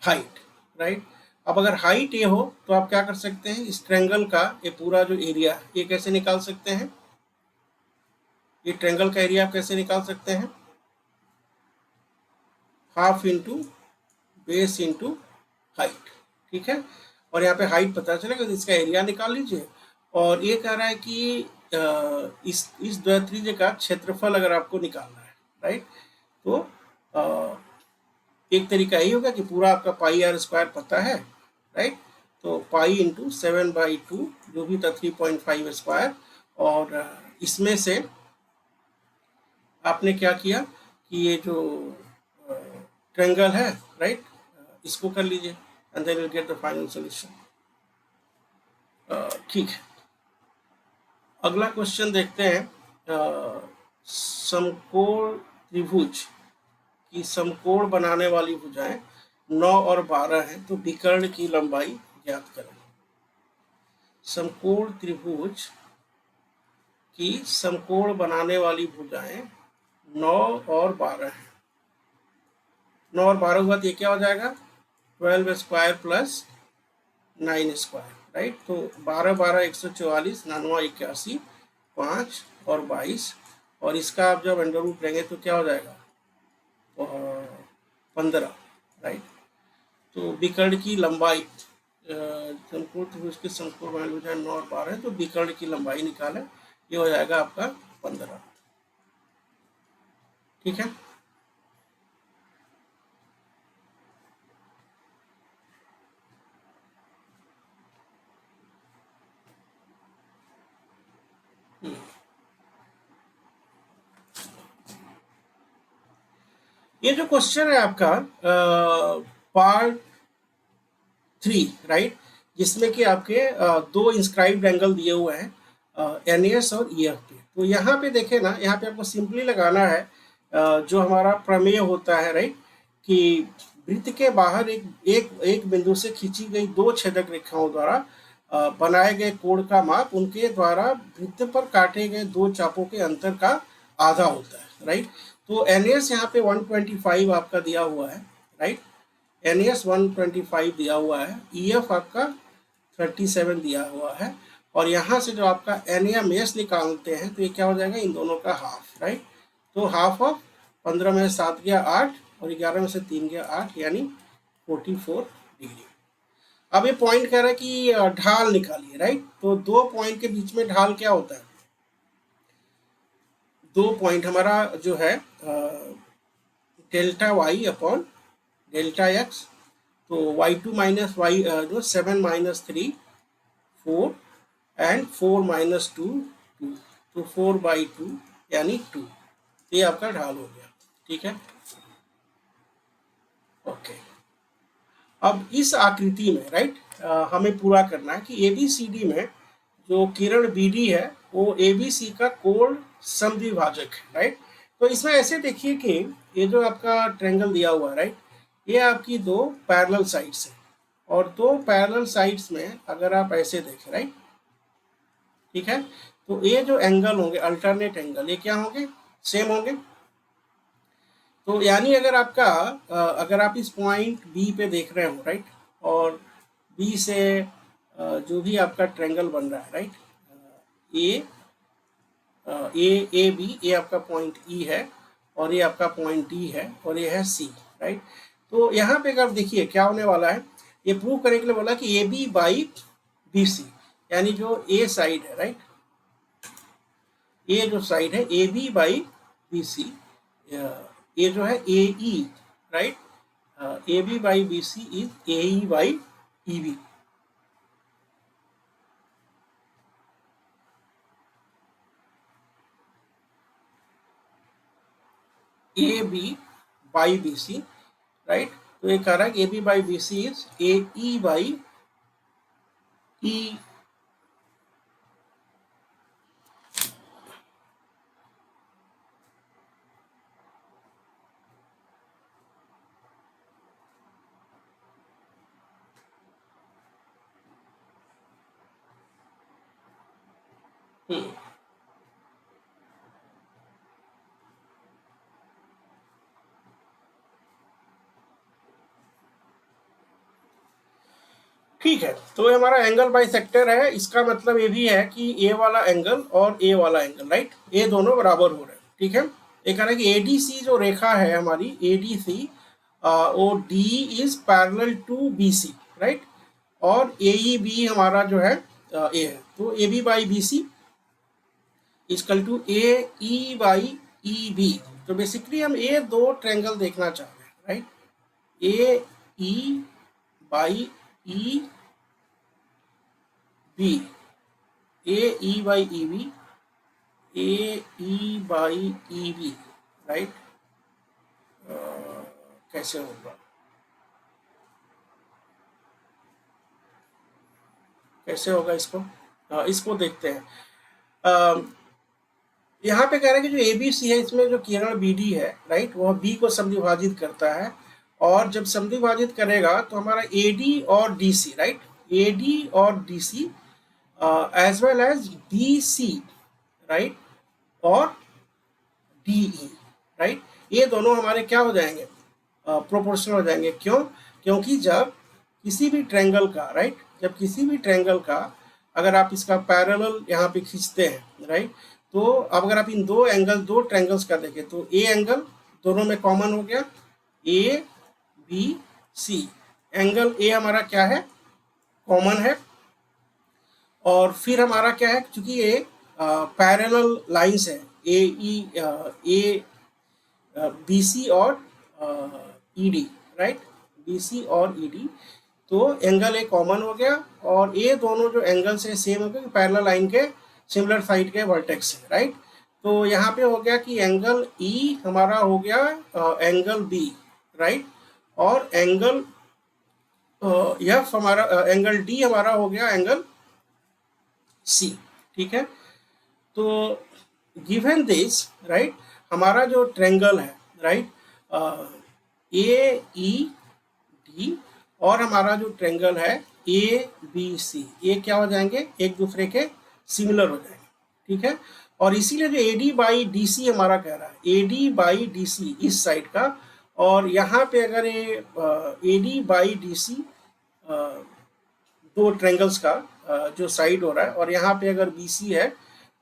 [SPEAKER 1] हाइट, राइट। अब अगर हाइट ये हो तो आप क्या कर सकते हैं, इस ट्रायंगल का ये पूरा जो एरिया, ये कैसे निकाल सकते हैं, ये ट्रायंगल का एरिया आप कैसे निकाल सकते हैं, half into base into height, ठीक है। और यहाँ पे हाइट पता चलेगा तो इसका एरिया निकाल लीजिए। और ये कह रहा है कि इस द्वित्रिज्य का क्षेत्रफल अगर आपको निकालना है, राइट, तो एक तरीका यही होगा कि पूरा आपका πr² पता है, राइट, तो पाई इंटू 7/2 जो भी था 3.5 स्क्वायर, और इसमें से आपने क्या किया कि ये जो ट्रायंगल है, राइट, इसको कर लीजिए, and then will get the final solution. ठीक है, अगला क्वेश्चन देखते हैं। समकोण त्रिभुज की समकोण बनाने वाली भुजाएं 9 और 12 हैं, तो विकर्ण की लंबाई ज्ञात करें। समकोण त्रिभुज की समकोण बनाने वाली भुजाएं 9 और 12 हैं। 9 और 12 हुआ तो ये क्या हो जाएगा, 12 स्क्वायर प्लस 9 स्क्वायर, राइट। तो 12 12 144, 9 81, 5 और 22, और इसका आप जब अंडर रूट लेंगे तो क्या हो जाएगा, 15, राइट। तो विकर्ण की लंबाई, समकोण त्रिभुज के समकोण बनाने भुजाएं 9 और 12 है, तो विकर्ण की लंबाई निकालें, ये हो जाएगा आपका 15, ठीक है। ये जो क्वेश्चन है आपका पार्ट 3, राइट, जिसमें कि आपके दो इंस्क्राइब्ड एंगल दिए हुए हैं, NAS और EF पे। तो यहाँ पे देखें ना, यहाँ पे आपको सिंपली लगाना है जो हमारा प्रमेय होता है, राइट, कि वृत्त के बाहर एक बिंदु से खींची गई दो छेदक रेखाओं द्वारा बनाए गए कोण का माप उनके द्वारा वृत्त पर काटे गए दो चापों के अंतर का आधा होता है, राइट। तो एनएस यहाँ पे 125 आपका दिया हुआ है, राइट। एनएस 125 दिया हुआ है, ईएफ आपका 37 दिया हुआ है, और यहाँ से जो आपका एनएमएस निकालते हैं तो ये क्या हो जाएगा, इन दोनों का हाफ, राइट। तो हाफ ऑफ 15 में 7 गया 8 और 11 में से 3 गया 8, यानी 44 डिग्री। अब ये पॉइंट कह रहा है कि ढाल निकालिए, राइट। तो दो पॉइंट के बीच में ढाल क्या होता है, दो पॉइंट हमारा जो है delta Y upon delta X. तो y2 माइनस वाई जो 7 माइनस 3 4 एंड 4 माइनस 2 2, तो 4/2 यानी 2। ये आपका ढाल हो गया, ठीक है, ओके। अब इस आकृति में, राइट, हमें पूरा करना है कि ABCD में जो किरण BD है वो ABC का कोण समद्विभाजक है, राइट। तो इसमें ऐसे देखिए कि ये जो आपका ट्रायंगल दिया हुआ है, राइट, ये आपकी दो पैरेलल साइड्स है, और दो पैरेलल साइड्स में अगर आप ऐसे देखें, राइट, ठीक है, तो ये जो एंगल होंगे अल्टरनेट एंगल, ये क्या होंगे, सेम होंगे। तो यानी अगर आपका अगर आप इस पॉइंट बी पे देख रहे हो, राइट, और बी से जो भी आपका ट्रायंगल बन रहा है, राइट, ए बी, ये आपका पॉइंट ई है और ये आपका पॉइंट डी है और ये है सी, राइट। तो यहाँ पे अगर देखिए क्या होने वाला है, ये प्रूव करने के लिए बोला कि A B by B C, यानी जो ए साइड है, राइट, ये जो साइड है A B by B C, ये जो है A E, right, A B by B C is A E by E B. A B by B C, right. तो ये कह रहा है A B by B C is A E by E ठीक है। तो ये हमारा एंगल बाइसेक्टर है, इसका मतलब ये भी है कि ए वाला एंगल और ए वाला एंगल, राइट, ये दोनों बराबर हो रहे हैं, ठीक है। ये कह रहा है कि एडीसी जो रेखा है हमारी एडीसी, वो D is parallel to BC, right, और ए बी हमारा जो है ए है, तो A B by B C is equal to A E by E B. तो बेसिकली हम ये दो ट्रायंगल देखना चाह रहे हैं, right, A E by E B, A E by E B, A E by E B, right. कैसे होगा, कैसे होगा इसको, इसको देखते हैं। यहाँ पे कह रहे हैं कि जो ए बी सी है इसमें जो किरण बी डी है, राइट, वह बी को समद्विभाजित करता है, और जब समद्विभाजित करेगा तो हमारा ए डी और D C, right, A D और D C as well as B C, right, और डी ई, राइट, ये दोनों हमारे क्या हो जाएंगे, प्रोपोर्शनल हो जाएंगे। क्यों, क्योंकि जब किसी भी ट्रायंगल का, राइट, जब किसी भी ट्रायंगल का अगर आप इसका पैरेलल यहाँ पे खींचते हैं, राइट, तो अब अगर आप इन दो एंगल, दो ट्रायंगल्स का देखें तो ए एंगल दोनों में कॉमन हो गया, ए बी सी, एंगल ए हमारा क्या है, कॉमन है, और फिर हमारा क्या है, चूंकि ये पैरेलल लाइंस है, ए बी सी और E D, right, B C और ई डी, तो एंगल ए कॉमन हो गया, और ये दोनों जो एंगल्स है सेम हो गए, पैरेलल लाइन के सिमिलर साइड के वर्टेक्स है, राइट। तो यहाँ पे हो गया कि एंगल ई हमारा हो गया एंगल बी, राइट, और एंगल एफ हमारा एंगल डी हमारा हो गया एंगल सी, ठीक है। तो गिवन दिस, राइट, हमारा जो ट्रायंगल है, राइट, ए ई डी, और हमारा जो ट्रायंगल है ए बी सी, ये क्या हो जाएंगे, एक दूसरे के सिमिलर हो जाएंगे, ठीक है। और इसीलिए जो A D by D C हमारा कह रहा है, A D by D C इस साइड का, और यहाँ पे अगर ये A D by D C दो ट्रेंगल्स का जो साइड हो रहा है, और यहाँ पे अगर बी सी है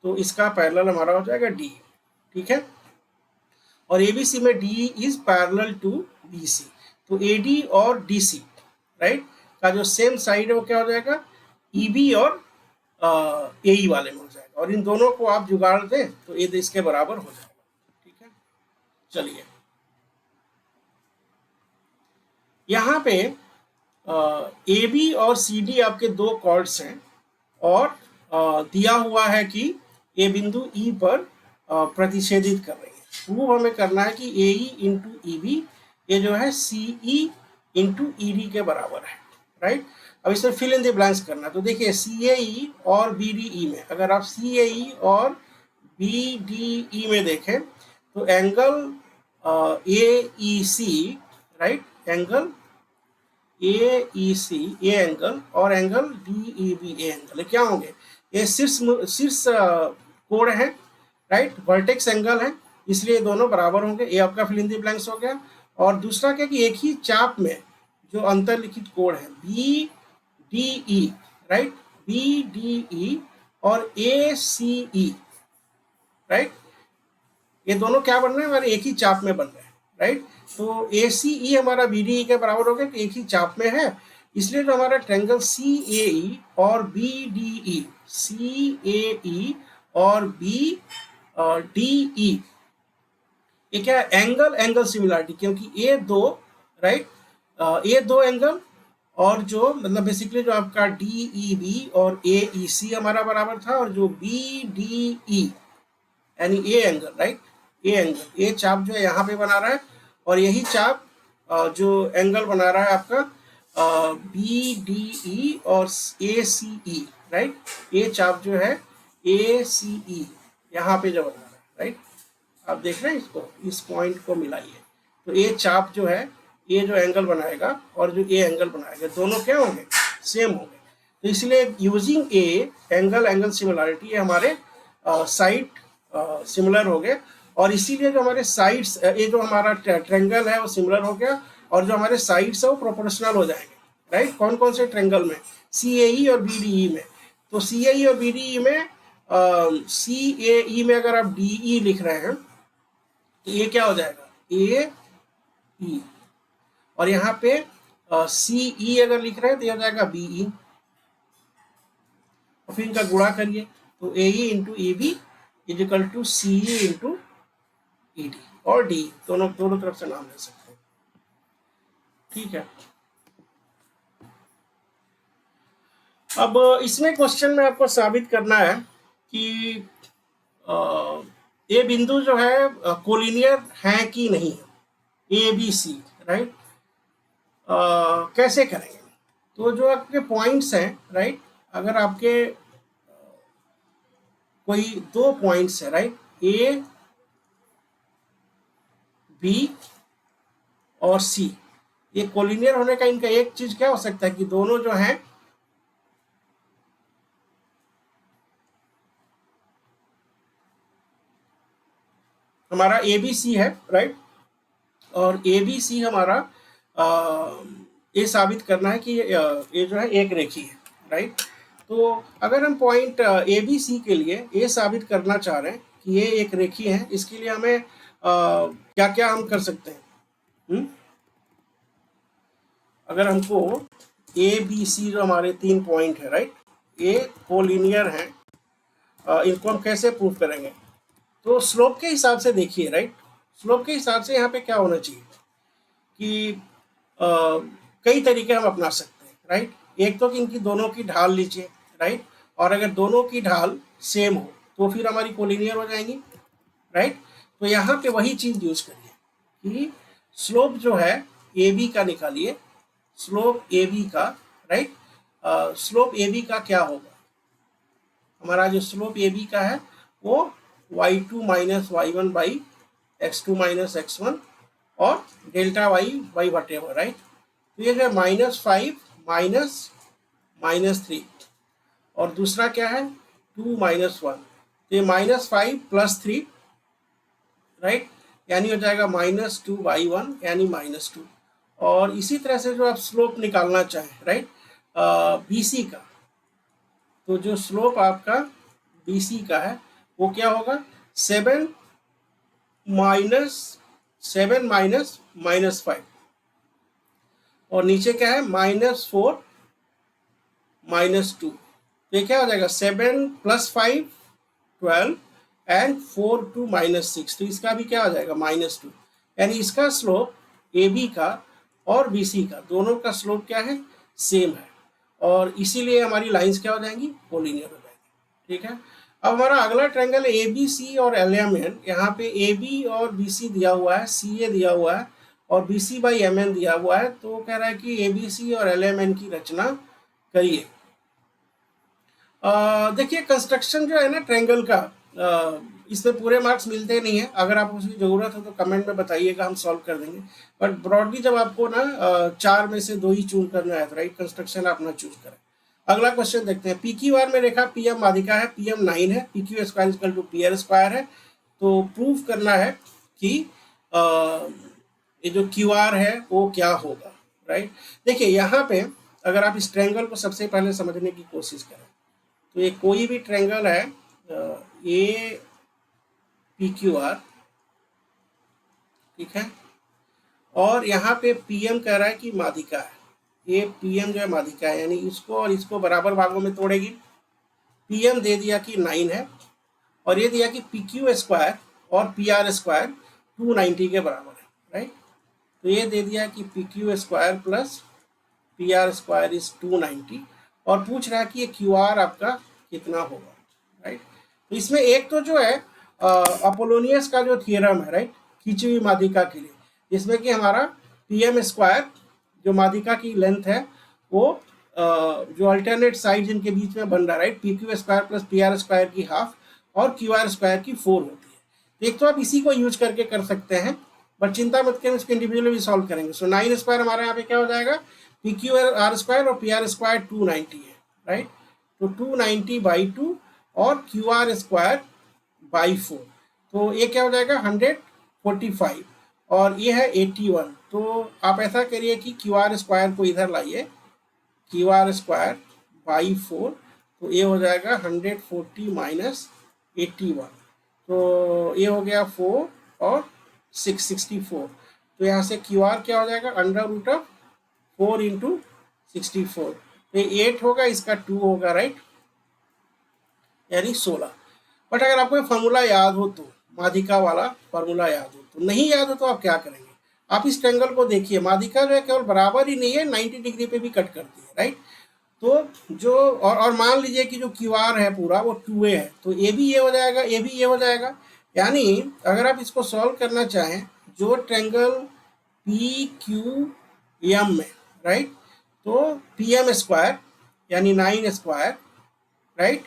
[SPEAKER 1] तो इसका पैरेलल हमारा हो जाएगा डी, ठीक है। और एबीसी में D is parallel to BC, तो एडी और डीसी राइट का जो सेम साइड है वो क्या हो जाएगा, ईबी और एई वाले में हो जाएगा, और इन दोनों को आप जुगाड़ दें तो ये इसके बराबर हो जाएगा, ठीक है। चलिए यहाँ पे ए बी और सी डी आपके दो कॉर्ड्स हैं, और दिया हुआ है कि ये बिंदु ई पर प्रतिच्छेदित कर रही है। प्रूव हमें करना है कि ए ई इंटू ई बी ये जो है सी ई इंटू ई डी के बराबर है, राइट। अब इसमें फिल इन द ब्लैंक्स करना, तो देखिए सी ए ई और बी डी ई में, अगर आप सी ए ई और बी डी ई में देखें तो angle A E C, right, angle A E C a angle और angle D E B a angle क्या होंगे, ये शीर्ष कोण है, राइट, वर्टेक्स एंगल है, इसलिए दोनों बराबर होंगे। ये आपका फिल इन द ब्लैंक्स हो गया। और दूसरा क्या कि एक ही चाप में जो अंतर्लिखित कोण है B D E, right, B D E और ए सी ई, राइट, ये दोनों क्या बन रहे हैं, हमारे एक ही चाप में बन रहे हैं, राइट। तो ए सी ई हमारा बी डी ई के बराबर हो गया, तो एक ही चाप में है, इसलिए जो हमारा ट्रायंगल सी ए ई और बी डी ई, सी ए ई और बी डी ई, ये क्या है, एंगल एंगल सिमिलरिटी, क्योंकि ये दो, राइट, ये दो एंगल और जो मतलब बेसिकली जो आपका डी ई बी और ए ई सी हमारा बराबर था, और जो बी डी ई यानी A angle, right, A angle, ये चाप जो है यहाँ पे बना रहा है, और यही चाप जो एंगल बना रहा है आपका बी डी ई और ए सी ई, राइट, ये चाप जो है ए सी ई यहाँ पे जो बना रहा है, राइट, आप देख रहे हैं इसको, इस पॉइंट को मिलाइए, तो ये चाप जो है ये जो एंगल बनाएगा और जो ए एंगल बनाएगा दोनों क्या होंगे, सेम होंगे। तो इसलिए using A angle angle similarity हमारे साइड सिमिलर हो गए, और इसीलिए जो हमारे साइड्स, ये जो हमारा ट्रायंगल है वो सिमिलर हो गया, और जो हमारे साइड्स है वो प्रोपोर्शनल हो जाएंगे, राइट। कौन कौन से ट्रायंगल में, सी ए ई और बी डी ई में, तो सी ए ई और बी डी ई में सी ए ई में अगर आप डी ई लिख रहे हैं तो ये क्या हो जाएगा, ए ई, और यहाँ पे सी ई अगर लिख रहे हैं तो ये हो जाएगा बी ई, और फिर इनका गुणा करिए तो A E into A B is equal to C E into E D, और डी दोनों तरफ से नाम ले सकते हैं, ठीक है। अब इसमें क्वेश्चन में आपको साबित करना है कि ये बिंदु जो है कोलिनियर है कि नहीं है, ए बी सी, राइट। कैसे करेंगे, तो जो आपके पॉइंट्स हैं, राइट, अगर आपके कोई दो पॉइंट्स है, राइट, ए बी और सी, ये कोलिनियर होने का इनका एक चीज क्या हो सकता है कि दोनों जो हैं हमारा ए बी सी है, राइट, और ए बी सी हमारा ये साबित करना है कि ये जो है एक रेखी है, राइट। तो अगर हम पॉइंट ए बी सी के लिए ये साबित करना चाह रहे हैं कि ये एक रेखी है, इसके लिए हमें क्या क्या हम कर सकते हैं, अगर हमको ए बी सी जो हमारे तीन पॉइंट है, राइट, ये कोलिनियर हैं, इनको हम कैसे प्रूव करेंगे, तो स्लोप के हिसाब से देखिए, राइट, स्लोप के हिसाब से यहाँ पे क्या होना चाहिए कि कई तरीके हम अपना सकते हैं, राइट। एक तो कि इनकी दोनों की ढाल लीजिए, राइट, और अगर दोनों की ढाल सेम हो तो फिर हमारी कोलिनियर हो जाएंगी, राइट। तो यहाँ पे वही चीज़ यूज करिए कि स्लोप जो है ए बी का निकालिए, स्लोप ए बी का, राइट, स्लोप ए बी का क्या होगा, हमारा जो स्लोप ए बी का है वो y2 minus y1 by x2 minus x1 और delta y by what ever, right. तो ये जो है -5 माइनस -3 और दूसरा क्या है 2 - 1, तो ये -5 + 3, राइट, यानी हो जाएगा -2/1 यानी -2। और इसी तरह से जो आप स्लोप निकालना चाहें, राइट, BC का, तो जो स्लोप आपका BC का है वो क्या होगा 7 -5 और नीचे क्या है -4 -2, तो ये क्या हो जाएगा 7 + 5 12 एंड 4 2 -6, तो इसका भी क्या हो जाएगा -2, यानी इसका स्लोप AB का और BC का दोनों का स्लोप क्या है सेम है, और इसीलिए हमारी लाइंस क्या हो जाएंगी कोलिनियर हो जाएंगी। ठीक है, अब हमारा अगला ट्रायंगल ABC और LMN, यहाँ पे AB और BC दिया हुआ है, CA दिया हुआ है और BC/MN दिया हुआ है, तो कह रहा है कि ABC और LMN की रचना करिए। देखिए कंस्ट्रक्शन जो है ना ट्रायंगल का, इसमें पूरे मार्क्स मिलते नहीं है, अगर आपको उसकी ज़रूरत हो तो कमेंट में बताइएगा, हम सॉल्व कर देंगे। बट ब्रॉडली जब आपको ना 4 में से 2 ही चूज करना है तो राइट कंस्ट्रक्शन आप ना चूज करें। अगला क्वेश्चन देखते हैं। PQR में रेखा PM माध्यिका है, PM 9 है, PQ² = PR² है, तो प्रूव करना है कि ये जो QR है वो क्या होगा, राइट। देखिए यहाँ पे अगर आप इस ट्रायंगल को सबसे पहले समझने की कोशिश करें तो ये कोई भी ट्रायंगल है APQR, ठीक है, और यहाँ पे PM कह रहा है कि माध्यिका है, ये PM जो है माध्यिका है, यानी इसको और इसको बराबर भागों में तोड़ेगी। PM दे दिया कि 9 है और ये दिया कि PQ² और PR² 290 के बराबर है, राइट, तो ये दे दिया कि PQ² + PR² इज 290 और पूछ रहा है कि ये QR आपका कितना होगा, राइट। तो इसमें एक तो जो है अपोलोनियस का जो थियरम है, राइट, खींची हुई माध्यिका के लिए, जिसमें कि हमारा PM² जो माध्यिका की लेंथ है वो जो अल्टरनेट साइड इनके बीच में बन रहा है, राइट, PQ² + PR² की हाफ और QR² की 4 होती है। एक तो आप इसी को यूज करके कर सकते हैं, बट चिंता मत करें, इसको इंडिविजुअली भी सॉल्व करेंगे। सो 9² हमारा यहाँ पे क्या हो जाएगा PQR² और PR² 290 है, राइट, तो 290/2 और QR²/4, तो ये क्या हो जाएगा 145 और ये है 81। तो आप ऐसा करिए कि QR² को इधर लाइए, QR²/4, तो ये हो जाएगा 140 - 81, तो ये हो गया 4 और 664, तो यहाँ से QR क्या हो जाएगा √4 × 64, तो 8 होगा, इसका 2 होगा, राइट, यानी 16। बट अगर आपको फॉर्मूला याद हो तो, माध्यिका वाला फॉर्मूला याद हो तो, नहीं याद हो तो आप क्या करेंगे, आप इस ट्रायंगल को देखिए, माध्यिका जो है केवल बराबर ही नहीं है 90 डिग्री पे भी कट करती है, राइट, तो जो और मान लीजिए कि जो QR है पूरा वो 2A है, तो A भी ये हो जाएगा, A भी ये हो जाएगा, यानी अगर आप इसको सॉल्व करना चाहें, जो ट्रायंगल PQM में, राइट, तो PM² यानी 9² राइट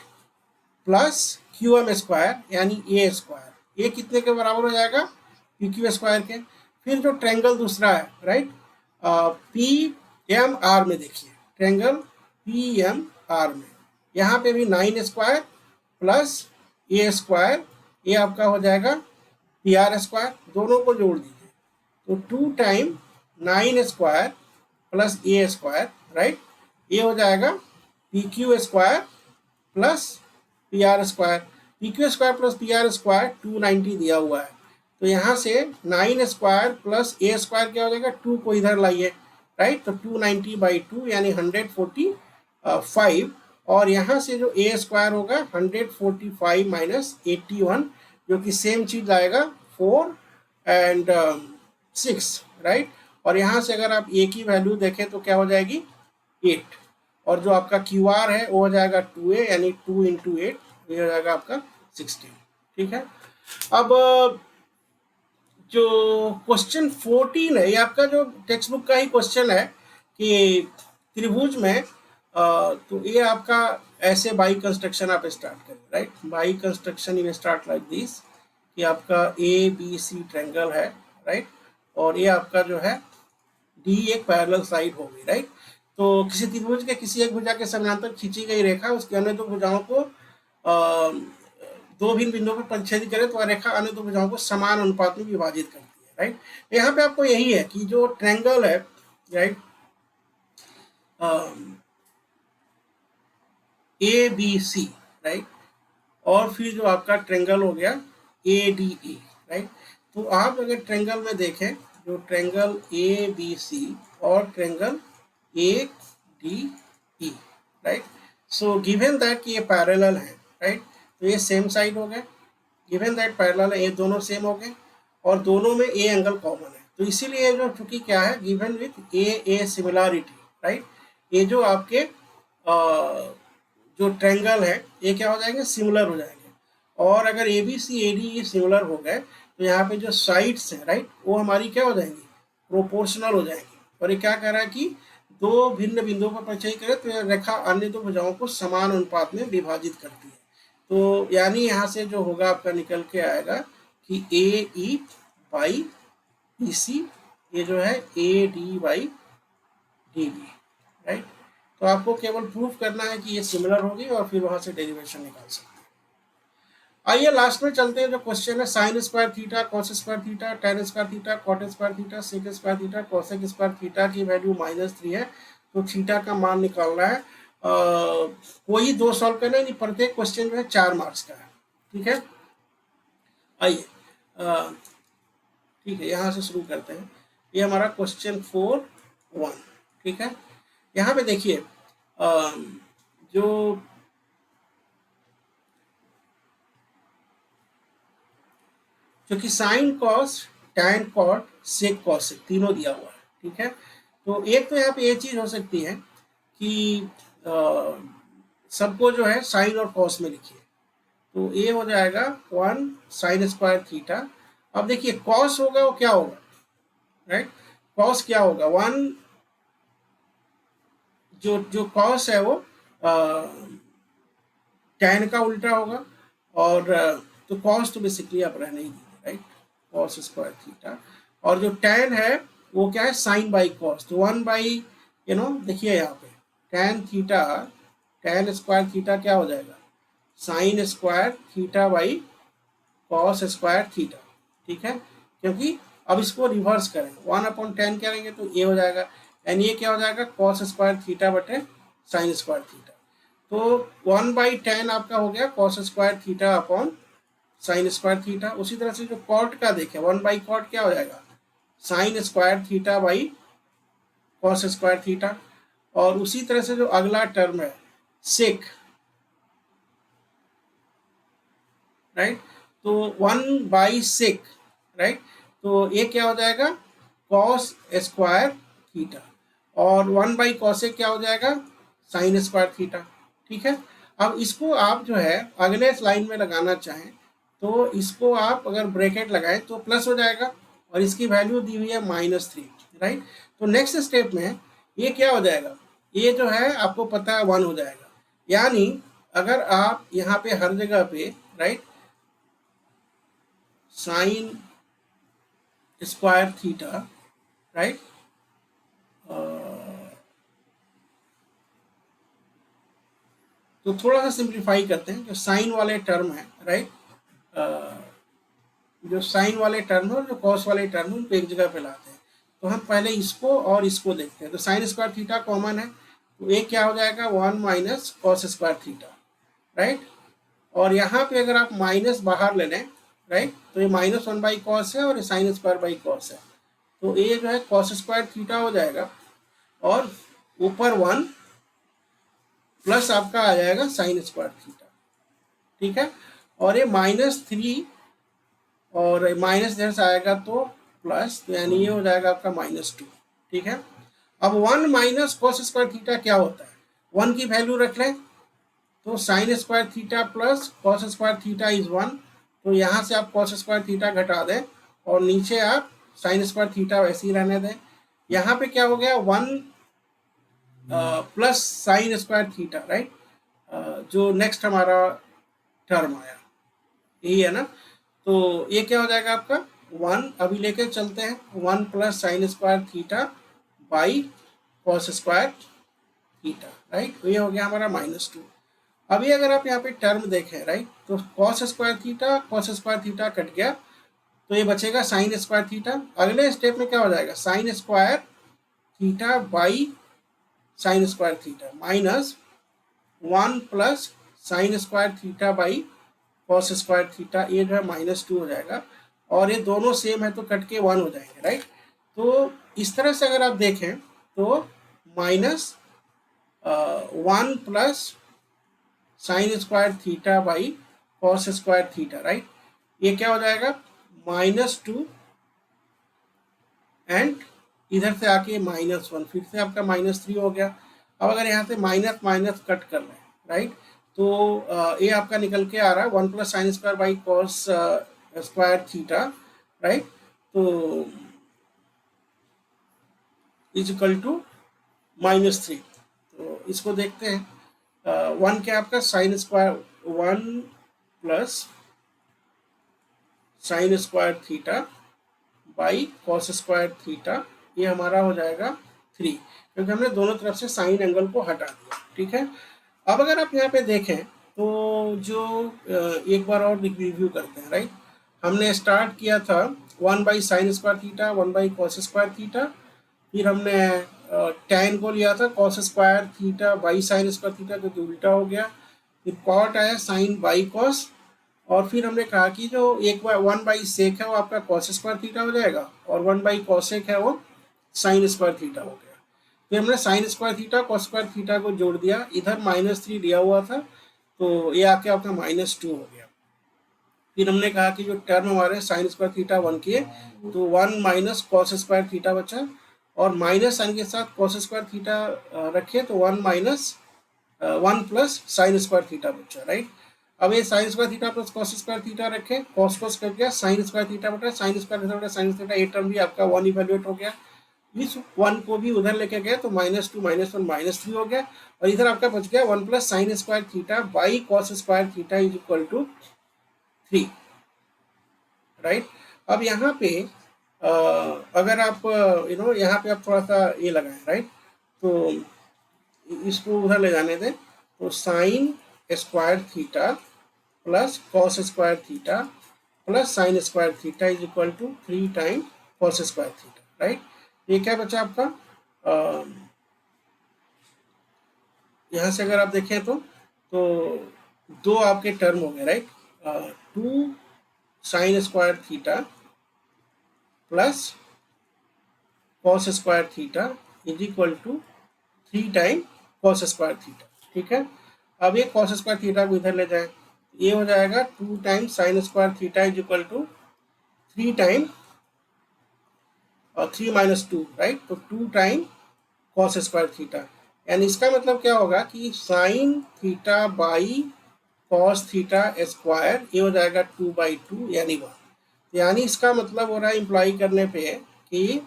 [SPEAKER 1] प्लस QM² यानी A², ये कितने के बराबर हो जाएगा PQ² के। फिर जो ट्रायंगल दूसरा है, राइट, PMR में देखिए, ट्रायंगल PMR में यहाँ पे भी 9² प्लस A², ये आपका हो जाएगा PR², दोनों को जोड़ दीजिए, तो 2 टाइम 9² प्लस A², राइट, ये हो जाएगा PQ² plus PR²। PQ² plus PR² 290 दिया हुआ है, तो यहाँ से 9² प्लस A² क्या हो जाएगा, 2 को इधर लाइए, राइट, तो 290/2 यानी 145, और यहाँ से जो A² होगा 145 - 81, जो कि सेम चीज आएगा 4 एंड 6, राइट, और यहाँ से अगर आप A की वैल्यू देखें तो क्या हो जाएगी 8, और जो आपका QR है वो हो जाएगा 2A यानी 2 × 8, ये हो जाएगा आपका 16, ठीक है। अब जो क्वेश्चन 14 है, ये आपका जो टेक्स्ट बुक का ही क्वेश्चन है कि त्रिभुज में तो ये आपका ऐसे बाई कंस्ट्रक्शन आप स्टार्ट करें, right, by construction you start like this, कि आपका ABC ट्रायंगल है, राइट, और ये आपका जो है D एक पैरेलल साइड होगी, राइट, तो किसी त्रिभुज के किसी एक भुजा के समानांतर खींची गई रेखा उसके अन्य दो भुजाओं को दो भिन्न बिंदुओं पर परिच्छेदित करे तो वह रेखा अन्य दो भुजाओं को समान अनुपात में विभाजित करती है, राइट। यहाँ पे आपको यही है कि जो ट्रायंगल है, right, A B C, right, और फिर जो आपका ट्रायंगल हो गया ए डी ए, राइट। तो आप अगर ट्रायंगल में देखें, जो ट्रायंगल ए बी सी और triangle A D E, right. So given that कि ये पैरेलल है, राइट, तो ये सेम साइड हो गए, गिवन दैट पैरेलल है, ये दोनों सेम हो गए और दोनों में ए एंगल कॉमन है, तो इसीलिए जो चूंकि क्या है given with A similarity, right, ये जो आपके जो ट्रायंगल है ये क्या हो जाएंगे, सिमिलर हो जाएंगे। और अगर A B C A D similar हो गए तो यहाँ पे जो साइड्स हैं, राइट, वो हमारी क्या हो जाएंगी, प्रोपोर्शनल हो जाएंगी। और ये क्या कह रहा है कि दो भिन्न बिंदुओं पर परिचय करें तो यह रेखा अन्य दो भुजाओं को समान अनुपात में विभाजित करती है। तो यानी यहाँ से जो होगा आपका निकल के आएगा कि ए ई बाई बी सी, ये जो है A D by D B, right. तो आपको केवल प्रूफ करना है कि ये सिमिलर होगी और फिर वहां से डेरिवेशन निकाल सकते हैं। आइए लास्ट में चलते हैं, जो क्वेश्चन है sine square theta, cos square theta, tan square theta, cot square theta, sec square theta, cosec square theta की वैल्यू -3 है, तो थीटा का मान निकालना है। कोई दो सॉल्व करना है, नहीं, प्रत्येक क्वेश्चन जो है 4 मार्क्स का है, ठीक है। आइए ठीक है, यहाँ से शुरू करते हैं। ये हमारा क्वेश्चन 4.1, ठीक है। यहाँ पे देखिए जो कि sine cos tan cot sec cosec तीनों दिया हुआ है, ठीक है। तो एक तो यहाँ पे ये चीज हो सकती है कि सबको जो है साइन और कॉस में लिखिए, तो ये हो जाएगा 1 साइन स्क्वायर थीटा। अब देखिए कॉस होगा वो क्या होगा, राइट, कॉस क्या होगा, 1 जो कॉस है वो टैन का उल्टा होगा, और तो कॉस तो बेसिकली आप रहने ही दीजिए, राइट, कॉस स्क्वायर थीटा। और जो टैन है वो क्या है, साइन बाई कॉस, तो 1 बाई देखिए यहाँ पे tan theta, tan square theta क्या हो जाएगा, sign square theta by cos square theta, ठीक है। क्योंकि अब इसको रिवर्स करें, 1/10 करेंगे तो ये हो जाएगा, एंड ये क्या हो जाएगा, कॉस स्क्वायर थीटा बटे साइन स्क्वायर थीटा। तो 1/10 आपका हो गया cos square theta upon sine square theta. उसी तरह से जो कॉट का देखें, 1/कॉट क्या हो जाएगा, sign square theta by cos square theta. और उसी तरह से जो अगला टर्म है सेक, राइट, तो 1/सेक, राइट, तो ये क्या हो जाएगा, कॉस स्क्वायर थीटा, और 1/कॉसेक क्या हो जाएगा, साइन स्क्वायर थीटा, ठीक है। अब इसको आप जो है अगले लाइन में लगाना चाहें तो इसको आप अगर ब्रैकेट लगाएं तो प्लस हो जाएगा, और इसकी वैल्यू दी हुई है -3, राइट। तो नेक्स्ट स्टेप में ये क्या हो जाएगा, ये जो है आपको पता है 1 हो जाएगा। यानी अगर आप यहाँ पे हर जगह पे, right, sign square theta, right, तो थोड़ा सा सिंप्लीफाई करते हैं, जो साइन वाले टर्म है, राइट, जो साइन वाले टर्म है और जो कॉस वाले टर्म है उनको एक जगह पे लाते हैं। तो हम पहले इसको और इसको देखते हैं। तो साइन स्क्वायर थीटा कॉमन है, तो एक क्या हो जाएगा, 1 minus cos square theta, right. और यहाँ पे अगर आप माइनस बाहर ले लें, राइट, तो ये -1/कॉस है और ये साइन स्क्वायर बाई कॉस है, तो ये जो है कॉस स्क्वायर थीटा हो जाएगा, और ऊपर 1 प्लस आपका आ जाएगा साइन स्क्वायर थीटा, ठीक है। और ये -3 और माइनस इधर से आएगा तो प्लस, तो यानी ये हो जाएगा आपका -2, ठीक है। अब 1 माइनस कॉस स्क्वायर थीटा क्या होता है, 1 की वैल्यू रख लें, तो sine square theta plus cos square theta is 1, तो यहाँ से आप कॉस स्क्वायर थीटा घटा दें और नीचे आप साइन स्क्वायर थीटा वैसे ही रहने दें। यहाँ पे क्या हो गया, 1 plus sine square theta, right, जो नेक्स्ट हमारा टर्म आया यही है ना, तो ये क्या हो जाएगा आपका 1, अभी लेके चलते हैं, 1 plus sine square theta by cos square theta, right. तो ये हो गया हमारा -2। अभी अगर आप यहाँ पे टर्म देखें, राइट, तो कॉस स्क्वायर थीटा कट गया, तो ये बचेगा साइन स्क्वायर थीटा। अगले स्टेप में क्या हो जाएगा, sign square theta by sine square theta minus 1 plus sine square theta by cos square theta, ये जो है -2 हो जाएगा, और ये दोनों सेम है तो कट के 1 हो जाएंगे, राइट। तो इस तरह से अगर आप देखें तो -1 plus sine square theta by cos square theta, right. ये क्या हो जाएगा, -2 एंड इधर से आके -1, फिर से आपका -3 हो गया। अब अगर यहाँ से माइनस माइनस कट कर लें, राइट, तो ये आपका निकल के आ रहा है 1 plus sine square by cos square theta, right. तो इज इक्वल टू -3। तो इसको देखते हैं, 1 क्या आपका sine square 1 plus sine square theta by cos square theta, ये हमारा हो जाएगा 3, क्योंकि हमने दोनों तरफ से साइन एंगल को हटा दिया, ठीक है। अब अगर आप यहाँ पे देखें तो जो एक बार और रिव्यू करते हैं, राइट। हमने स्टार्ट किया था 1 by sine square theta 1 by cos square theta, फिर हमने tan को लिया था cos square theta by sine square theta, जो कि उल्टा हो गया, फिर कॉट आया साइन बाई कॉस, और फिर हमने कहा कि जो 1 बाई सेक है वो आपका कॉस स्क्वायर थीटा हो जाएगा, और 1 बाई कॉसेक है वो साइन स्क्वायर थीटा हो गया। फिर हमने sign square theta cos square theta को जोड़ दिया, इधर -3 दिया हुआ था, तो ये आके आपका -2 हो गया। फिर हमने कहा कि जो टर्म हमारे साइन स्क्वायर थीटा 1 किए, तो 1 माइनस कॉस स्क्वायर थीटा बचा, और माइनस साइन के साथ कॉस स्क्वायर थीटा रखे तो 1 प्लस साइन स्क्वायर थीटा बचा, राइट। अब ये sign square theta plus cos square theta रखे, कॉस कर गया, साइन स्क्वायर थीटा बटा साइन स्क्वायर थीटा बटा साइन थीटा, ये टर्म भी आपका 1 इवेल्युएट हो गया। इस 1 को भी उधर लेके गए तो -2 -1 -3 हो गया, और इधर आपका बच गया 1 plus sine square theta by cos square theta is equal to 3, right. अब यहाँ पे अगर आप यहाँ पे आप थोड़ा सा ये लगाएं, राइट, तो इसको उधर ले जाने दें, तो sine square theta plus cos square theta plus sine square theta is equal to 3 time cos square theta, right. ये क्या बचा आपका, यहाँ से अगर आप देखें तो दो आपके टर्म हो गए, right. 2 sine square theta plus cos square theta is equal to 3 time cos square theta, ठीक है। अब ये कॉस स्क्वायर थीटा को इधर ले जाए, ये हो जाएगा 2 time sine square theta is equal to 3 time और 3 - 2, राइट, तो 2 टाइम कॉस स्क्वायर थीटा, यानी इसका मतलब क्या होगा कि sine theta by cos theta square, ये हो जाएगा 2/2 यानी 1। यानी इसका मतलब हो रहा है इम्प्लाई करने पे कि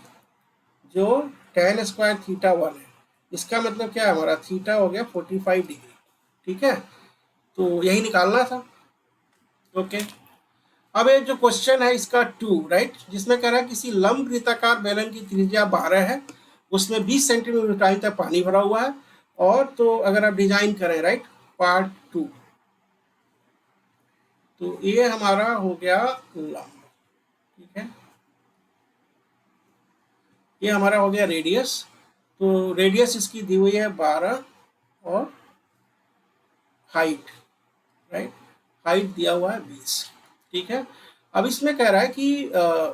[SPEAKER 1] जो tan स्क्वायर थीटा 1 है, इसका मतलब क्या है, हमारा थीटा हो गया 45 डिग्री, ठीक है। तो यही निकालना था, ओके। अब ये जो क्वेश्चन है इसका 2, राइट, जिसमें कह रहा है किसी लंब वृत्ताकार बेलन की त्रिज्या 12 है, उसमें 20 सेंटीमीटर ऊंचाई तक पानी भरा हुआ है, और तो अगर आप डिजाइन करें, राइट, पार्ट 2, तो ये हमारा हो गया लंब, ठीक है। ये हमारा हो गया रेडियस, तो रेडियस इसकी दी हुई है 12, और हाइट, राइट, हाइट दिया हुआ है 20, ठीक है। अब इसमें कह रहा है कि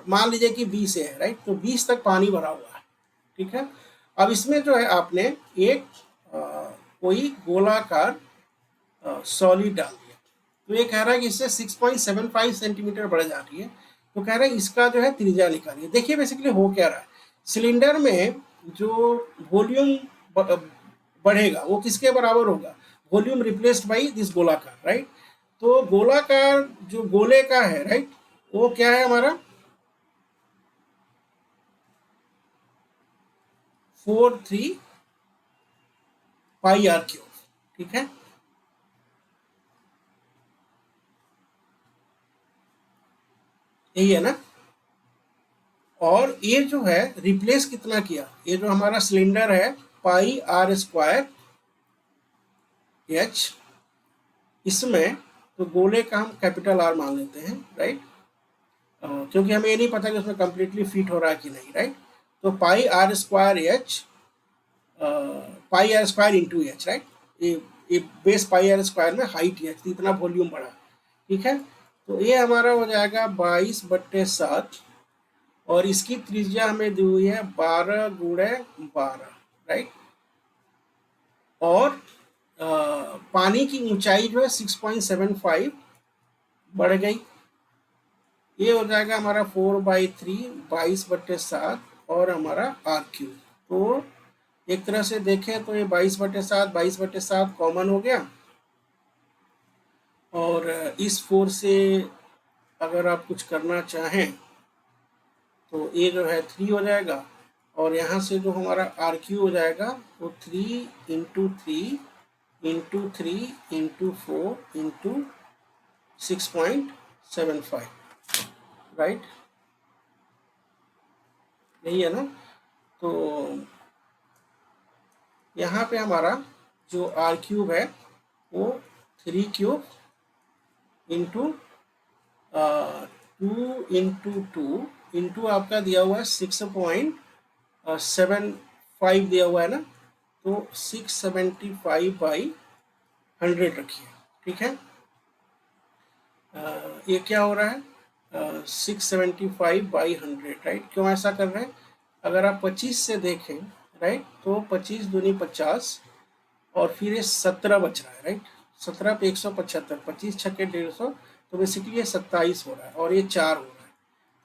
[SPEAKER 1] मान लीजिए कि 20 है, राइट, तो 20 तक पानी भरा हुआ है, ठीक है। अब इसमें जो है आपने एक कोई गोलाकार सॉलिड डाल दिया, तो ये कह रहा है कि इससे 6.75 सेंटीमीटर बढ़ जा रही है, तो कह रहा है इसका जो है त्रिज्या निकालिए। देखिए बेसिकली हो क्या रहा है, सिलेंडर में जो वॉल्यूम बढ़ेगा वो किसके बराबर होगा, वॉल्यूम रिप्लेस्ड बाई दिस गोलाकार, राइट। तो गोलाकार जो गोले का है, राइट, वो क्या है हमारा 43 पाई r क्यूब, ठीक है। यही है ना, और ये जो है रिप्लेस कितना किया, ये जो हमारा सिलेंडर है पाई r स्क्वायर एच, इसमें तो गोले का हम कैपिटल आर मान लेते हैं, राइट, क्योंकि हमें ये नहीं पता कि उसमें कंप्लीटली फिट हो रहा है कि नहीं, राइट। तो pi R square H, pi R square into H, right, ये बेस पाई आर स्क्वायर में हाइट एच, तो इतना वॉल्यूम बढ़ा, ठीक है। तो ये हमारा हो जाएगा 22/7 और इसकी त्रिज्या हमें दी हुई है 12 × 12, राइट। और पानी की ऊंचाई जो है 6.75 बढ़ गई, ये हो जाएगा हमारा 4/3 22/7 और हमारा आर क्यूब। तो एक तरह से देखें तो ये 22/7 कॉमन हो गया, और इस 4 से अगर आप कुछ करना चाहें तो ये जो है 3 हो जाएगा, और यहाँ से जो हमारा आर क्यू हो जाएगा वो 3 × 3 × 3 × 4 × 6.75, राइट, यही है ना। तो यहाँ पे हमारा जो आर क्यूब है वो 3 क्यूब इंटू 2 × 2 इंटू आपका दिया हुआ है 6.75 दिया हुआ है ना, तो 675/100 रखिए, ठीक है। ये क्या हो रहा है, 675/100, राइट। क्यों ऐसा कर रहे हैं, अगर आप 25 से देखें, राइट, तो 25 दूनी 50 और फिर ये 17 बच रहा है, राइट, 17 पे 175, 25 छक्के 150, तो बेसिकली ये 27 हो रहा है, और ये 4 हो रहा है,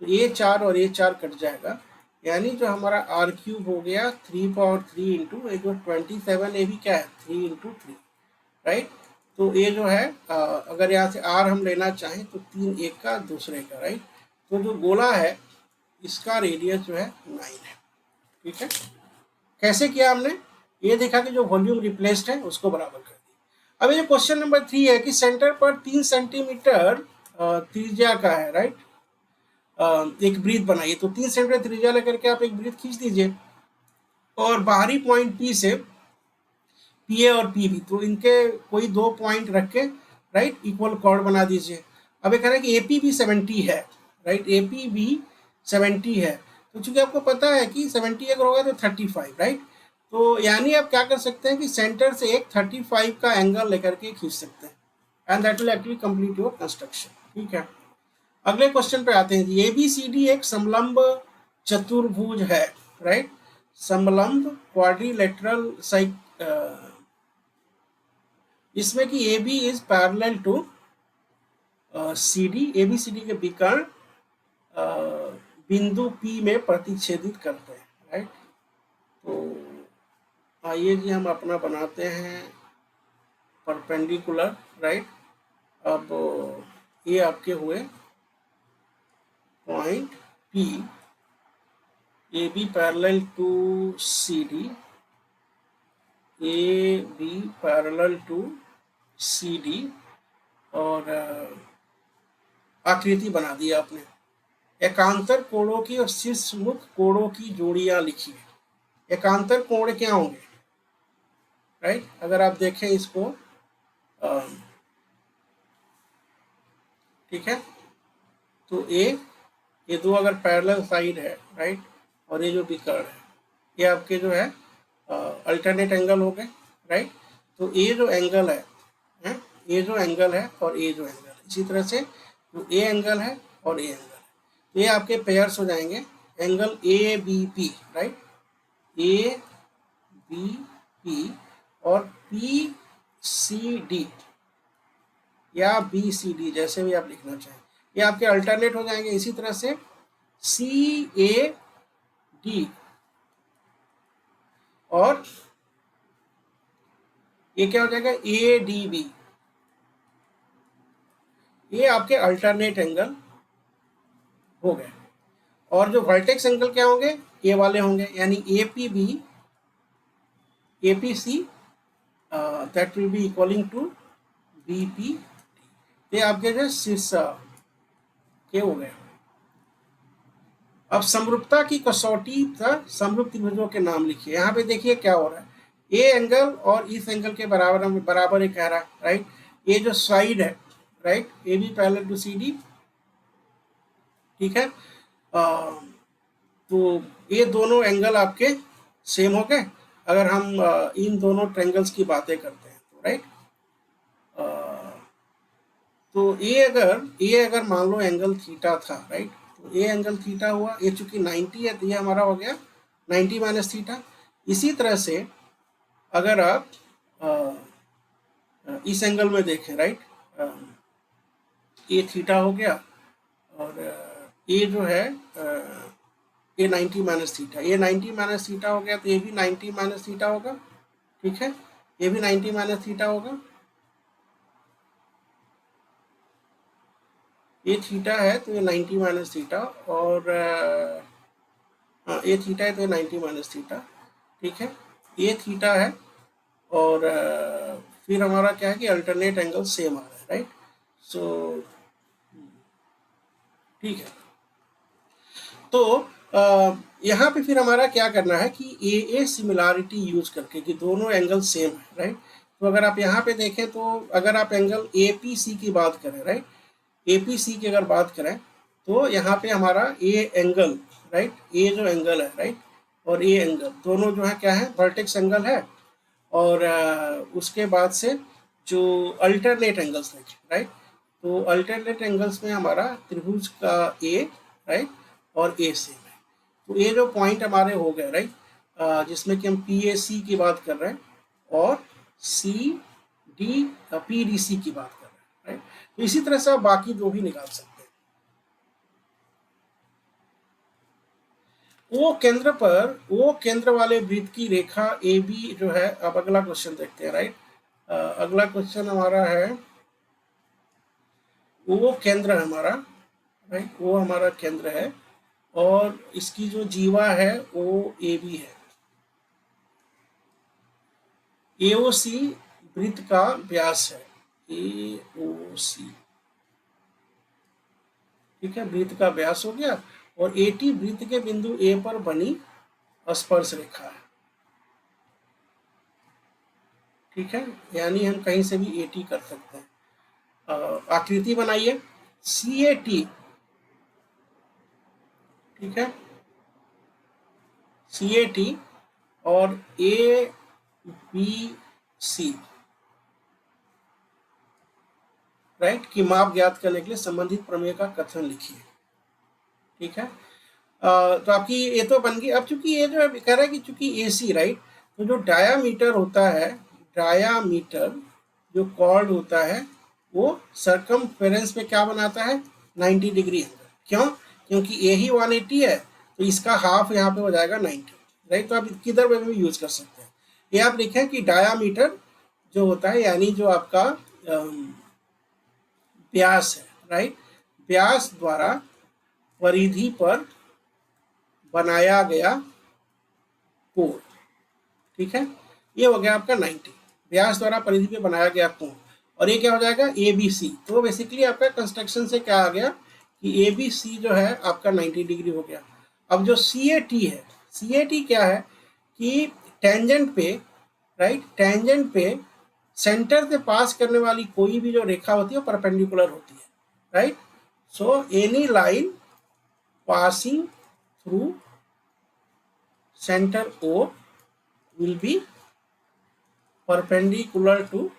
[SPEAKER 1] तो ये 4 और ये 4 कट जाएगा, यानी जो हमारा आर क्यूब हो गया 3/3 इंटू जो 27, ये भी क्या है 3 × 3, राइट। तो ये जो है अगर यहाँ से आर हम लेना चाहें तो 3 एक का दूसरे का, राइट। तो जो गोला है इसका रेडियस जो है 9 है, ठीक है। कैसे किया हमने, ये देखा कि जो वॉल्यूम रिप्लेस्ड है उसको बराबर कर दिया। अब ये क्वेश्चन नंबर 3 है कि सेंटर पर 3 सेंटीमीटर त्रिज्या का है, राइट, एक ब्रीथ बनाइए। तो 3 सेंटीमीटर त्रिज्या लेकर के आप एक ब्रीथ खींच दीजिए, और बाहरी पॉइंट पी से पी ए और पी बी, तो इनके कोई 2 पॉइंट रख के, राइट, इक्वल कॉर्ड बना दीजिए। अब ये कह रहा है कि ए पी बी 70 है, राइट, ए पी बी 70 है, तो चूंकि आपको पता है कि 70 अगर होगा तो 35, राइट। तो यानी आप क्या कर सकते हैं कि सेंटर से एक 35 का एंगल लेकर के खींच सकते हैं, and that will actually complete your construction, ठीक है। अगले क्वेश्चन पे आते हैं। ए बी सी डी एक समलंब चतुर्भुज है, राइट, समलंब क्वाड्रिलेटरल इसमें कि A B is parallel to C D, A B C D के विकर्ण बिंदु पी में प्रतिच्छेदित करते हैं, राइट। तो आइए जी हम अपना बनाते हैं परपेंडिकुलर, राइट। अब ये आपके हुए point P, A B parallel to C D, A B parallel to C D, और आकृति बना दी आपने। एकांतर कोणों की और शीर्षमुख कोणों की जोड़ियां लिखिए। एकांतर कोण क्या होंगे, राइट, अगर आप देखें इसको, ठीक है, तो ये दो अगर पैरेलल साइड है, राइट, और ये जो विकर्ण है ये आपके जो है अल्टरनेट एंगल हो गए, राइट। तो ये जो एंगल है, ये जो एंगल है और ये जो एंगल है, इसी तरह से जो ए एंगल है और ए एंगल है, तो ये आपके पेयर्स हो जाएंगे, angle A B P, right, A B P और पी सी डी या बी सी डी, जैसे भी आप लिखना चाहें, ये आपके अल्टरनेट हो जाएंगे। इसी तरह से सी ए डी और ये क्या हो जाएगा ए डी बी, ये आपके अल्टरनेट एंगल हो गए। और जो वर्टेक्स एंगल क्या होंगे, ये वाले होंगे, यानी A P B, A P C, that will be equaling to B P, ये आपके जो शीर्ष के हो गए। अब समरूपता की कसौटी तथा समरूप त्रिभुजों के नाम लिखिए। यहाँ पे देखिए क्या हो रहा है, ए एंगल और इस एंगल के बराबर बराबर ही कह रहा है, राइट। ये जो साइड है, right, A B parallel to C D, ठीक है। तो ये दोनों एंगल आपके सेम हो गए अगर हम इन दोनों ट्रायंगल्स की बातें करते हैं तो, राइट। तो ए अगर मान लो एंगल थीटा था, राइट, तो ए एंगल थीटा हुआ, ये चूंकि 90 है तो ये हमारा हो गया 90 माइनस थीटा। इसी तरह से अगर आप इस एंगल में देखें, राइट, ए थीटा हो गया और ए जो है ए 90 माइनस थीटा, ए 90 माइनस थीटा हो गया तो ये भी 90 माइनस थीटा होगा, ठीक है, ये भी 90 माइनस थीटा होगा। ये थीटा है तो ये 90 माइनस थीटा, और हाँ ये थीटा है तो ये 90 माइनस थीटा, ठीक है, ये थीटा है। और फिर हमारा क्या है कि अल्टरनेट एंगल सेम आ रहा है, राइट। सो ठीक है, तो यहाँ पे फिर हमारा क्या करना है कि ए सिमिलैरिटी यूज करके कि दोनों एंगल सेम है, राइट। तो अगर आप यहाँ पे देखें तो अगर आप एंगल ए पी सी की बात करें, राइट, ए पी सी की अगर बात करें तो यहाँ पे हमारा ए एंगल, राइट, ए जो एंगल है, राइट, और ए एंगल दोनों जो है क्या है, वर्टेक्स एंगल है। और उसके बाद से जो अल्टरनेट एंगल्स देखें, राइट, तो अल्टरनेट एंगल्स में हमारा त्रिभुज का ए, राइट, और ए सेम है। तो ये जो पॉइंट हमारे हो गए, राइट, जिसमें कि हम पी ए सी की बात कर रहे हैं और C D P D C की बात कर रहे हैं, राइट। तो इसी तरह से आप बाकी दो भी निकाल सकते हैं। वो केंद्र वाले वृत्त की रेखा ए बी जो है, अब अगला क्वेश्चन देखते हैं, राइट। अगला क्वेश्चन हमारा है, वो केंद्र हमारा, राइट, वो हमारा केंद्र है और इसकी जो जीवा है वो ए बी है। एओसी वृत्त का व्यास है, एओसी, ठीक है, वृत्त का व्यास हो गया। और एटी वृत्त के बिंदु ए पर बनी स्पर्श रेखा है, ठीक है, यानी हम कहीं से भी एटी कर सकते हैं। आकृति बनाइए, सी ए टी, ठीक है, सी ए टी और ए बी सी, राइट, की माप ज्ञात करने के लिए संबंधित प्रमेय का कथन लिखिए, ठीक है। तो आपकी ये तो बन गई। अब चूंकि ये जो है कह रहा है कि चूंकि ए सी, राइट, तो जो डायामीटर होता है, डायामीटर जो कॉर्ड होता है वो सर्कमफेरेंस में क्या बनाता है, 90 डिग्री एंगल। क्यों? क्योंकि ए ही 180 है तो इसका हाफ यहाँ पे हो जाएगा 90, राइट। तो आप किधर में भी यूज कर सकते हैं। ये आप लिखें कि डायामीटर जो होता है यानी जो आपका व्यास है, राइट, व्यास द्वारा परिधि पर बनाया गया कोण, ठीक है, ये हो गया आपका 90, व्यास द्वारा परिधि पे बनाया गया कोण। और ये क्या हो जाएगा, ए बी सी। तो बेसिकली आपका कंस्ट्रक्शन से क्या आ गया कि ए बी सी जो है आपका 90 डिग्री हो गया। अब जो सी ए टी है, सी ए टी क्या है कि टेंजेंट पे, राइट, टेंजेंट पे सेंटर से पास करने वाली कोई भी जो रेखा होती है वो परपेंडिकुलर होती है, right. So any line passing through center O will be perpendicular to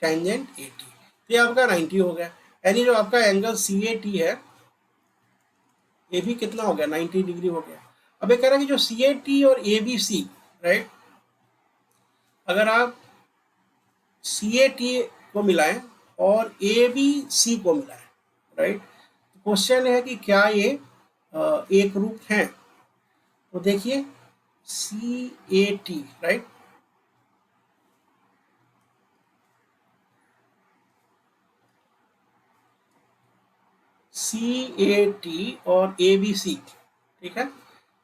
[SPEAKER 1] tangent AT। तो ये आपका 90 हो गया, यानी जो आपका एंगल CAT है ये भी कितना हो गया, 90 डिग्री हो गया। अब ये कह रहा है कि जो CAT और ABC, राइट, अगर आप CAT को मिलाएं और ABC को मिलाएं, राइट, क्वेश्चन है कि क्या ये एक रूप हैं। तो देखिए CAT, राइट, CAT और ABC, ठीक है,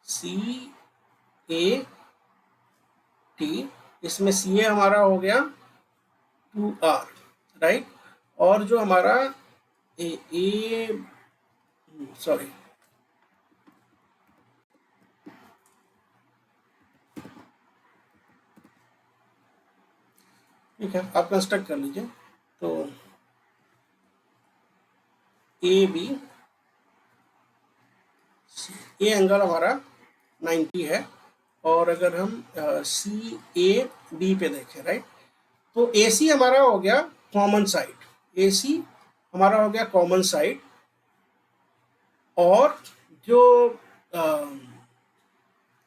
[SPEAKER 1] CAT, इसमें CA हमारा हो गया 2R, राइट, और जो हमारा सॉरी, ठीक है, आप कंस्ट्रक्ट कर लीजिए। तो ए बी, ये एंगल हमारा 90 है, और अगर हम सी ए बी पे देखें, राइट, तो ए सी हमारा हो गया कॉमन साइड, ए सी हमारा हो गया कॉमन साइड, और जो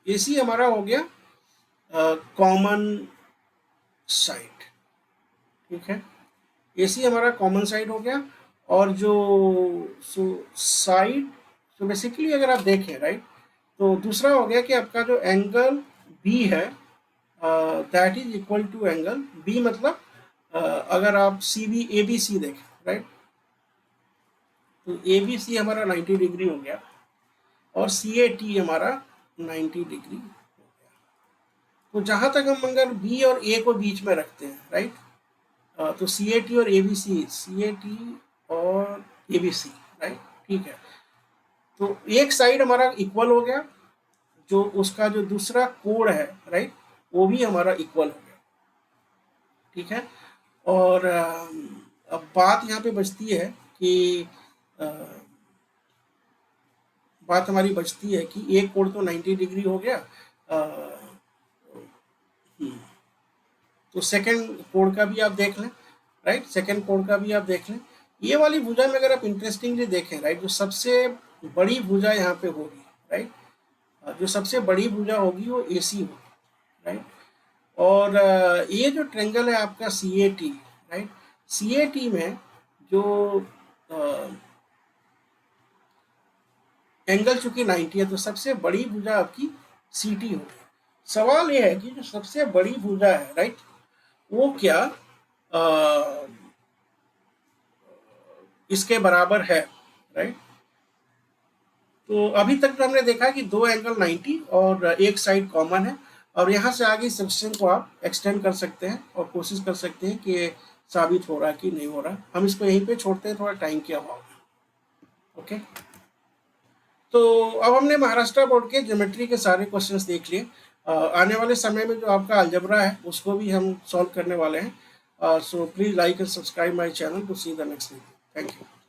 [SPEAKER 1] ए सी हमारा हो गया कॉमन साइड। ठीक है, ए सी हमारा कॉमन साइड हो गया, और जो साइड, तो बेसिकली अगर आप देखें, राइट, तो दूसरा हो गया कि आपका जो एंगल बी है that is equal to angle B, मतलब अगर आप सी बी ए बी सी देखें, राइट, तो ए बी सी हमारा 90 डिग्री हो गया, और सी ए टी हमारा 90 डिग्री हो गया। तो जहाँ तक हम अगर बी और ए को बीच में रखते हैं, राइट, तो सी ए टी और A B C, C A T और ए बी सी, राइट, ठीक है, तो एक साइड हमारा इक्वल हो गया, जो उसका जो दूसरा कोण है, राइट, वो भी हमारा इक्वल हो गया। ठीक है, और अब बात यहाँ पे बचती है कि बात हमारी बचती है कि एक कोण तो 90 डिग्री हो गया, तो सेकंड कोण का भी आप देख लें, राइट, सेकंड कोण का भी आप देख लें। ये वाली भुजा में अगर आप इंटरेस्टिंगली देखें, राइट, जो सबसे बड़ी भुजा यहाँ पे होगी, राइट, जो सबसे बड़ी भुजा होगी वो ए सी होगी, राइट, और ये जो ट्रेंगल है आपका C A T, right, C A T में जो एंगल चूंकि 90 है, तो सबसे बड़ी भुजा आपकी सी टी होगी। सवाल ये है कि जो सबसे बड़ी भुजा है, राइट, वो क्या इसके बराबर है, राइट। तो अभी तक तो हमने देखा कि दो एंगल 90 और एक साइड कॉमन है, और यहाँ से आगे इस क्वेश्चन को आप एक्सटेंड कर सकते हैं और कोशिश कर सकते हैं कि ये साबित हो रहा कि नहीं हो रहा। हम इसको यहीं पे छोड़ते हैं, थोड़ा टाइम के अभाव में। ओके, तो अब हमने महाराष्ट्र बोर्ड के ज्योमेट्री के सारे क्वेश्चंस देख लिए। आने वाले समय में जो आपका अलजेब्रा है उसको भी हम सॉल्व करने वाले हैं। So please like and subscribe my channel to see the next video. Thank you.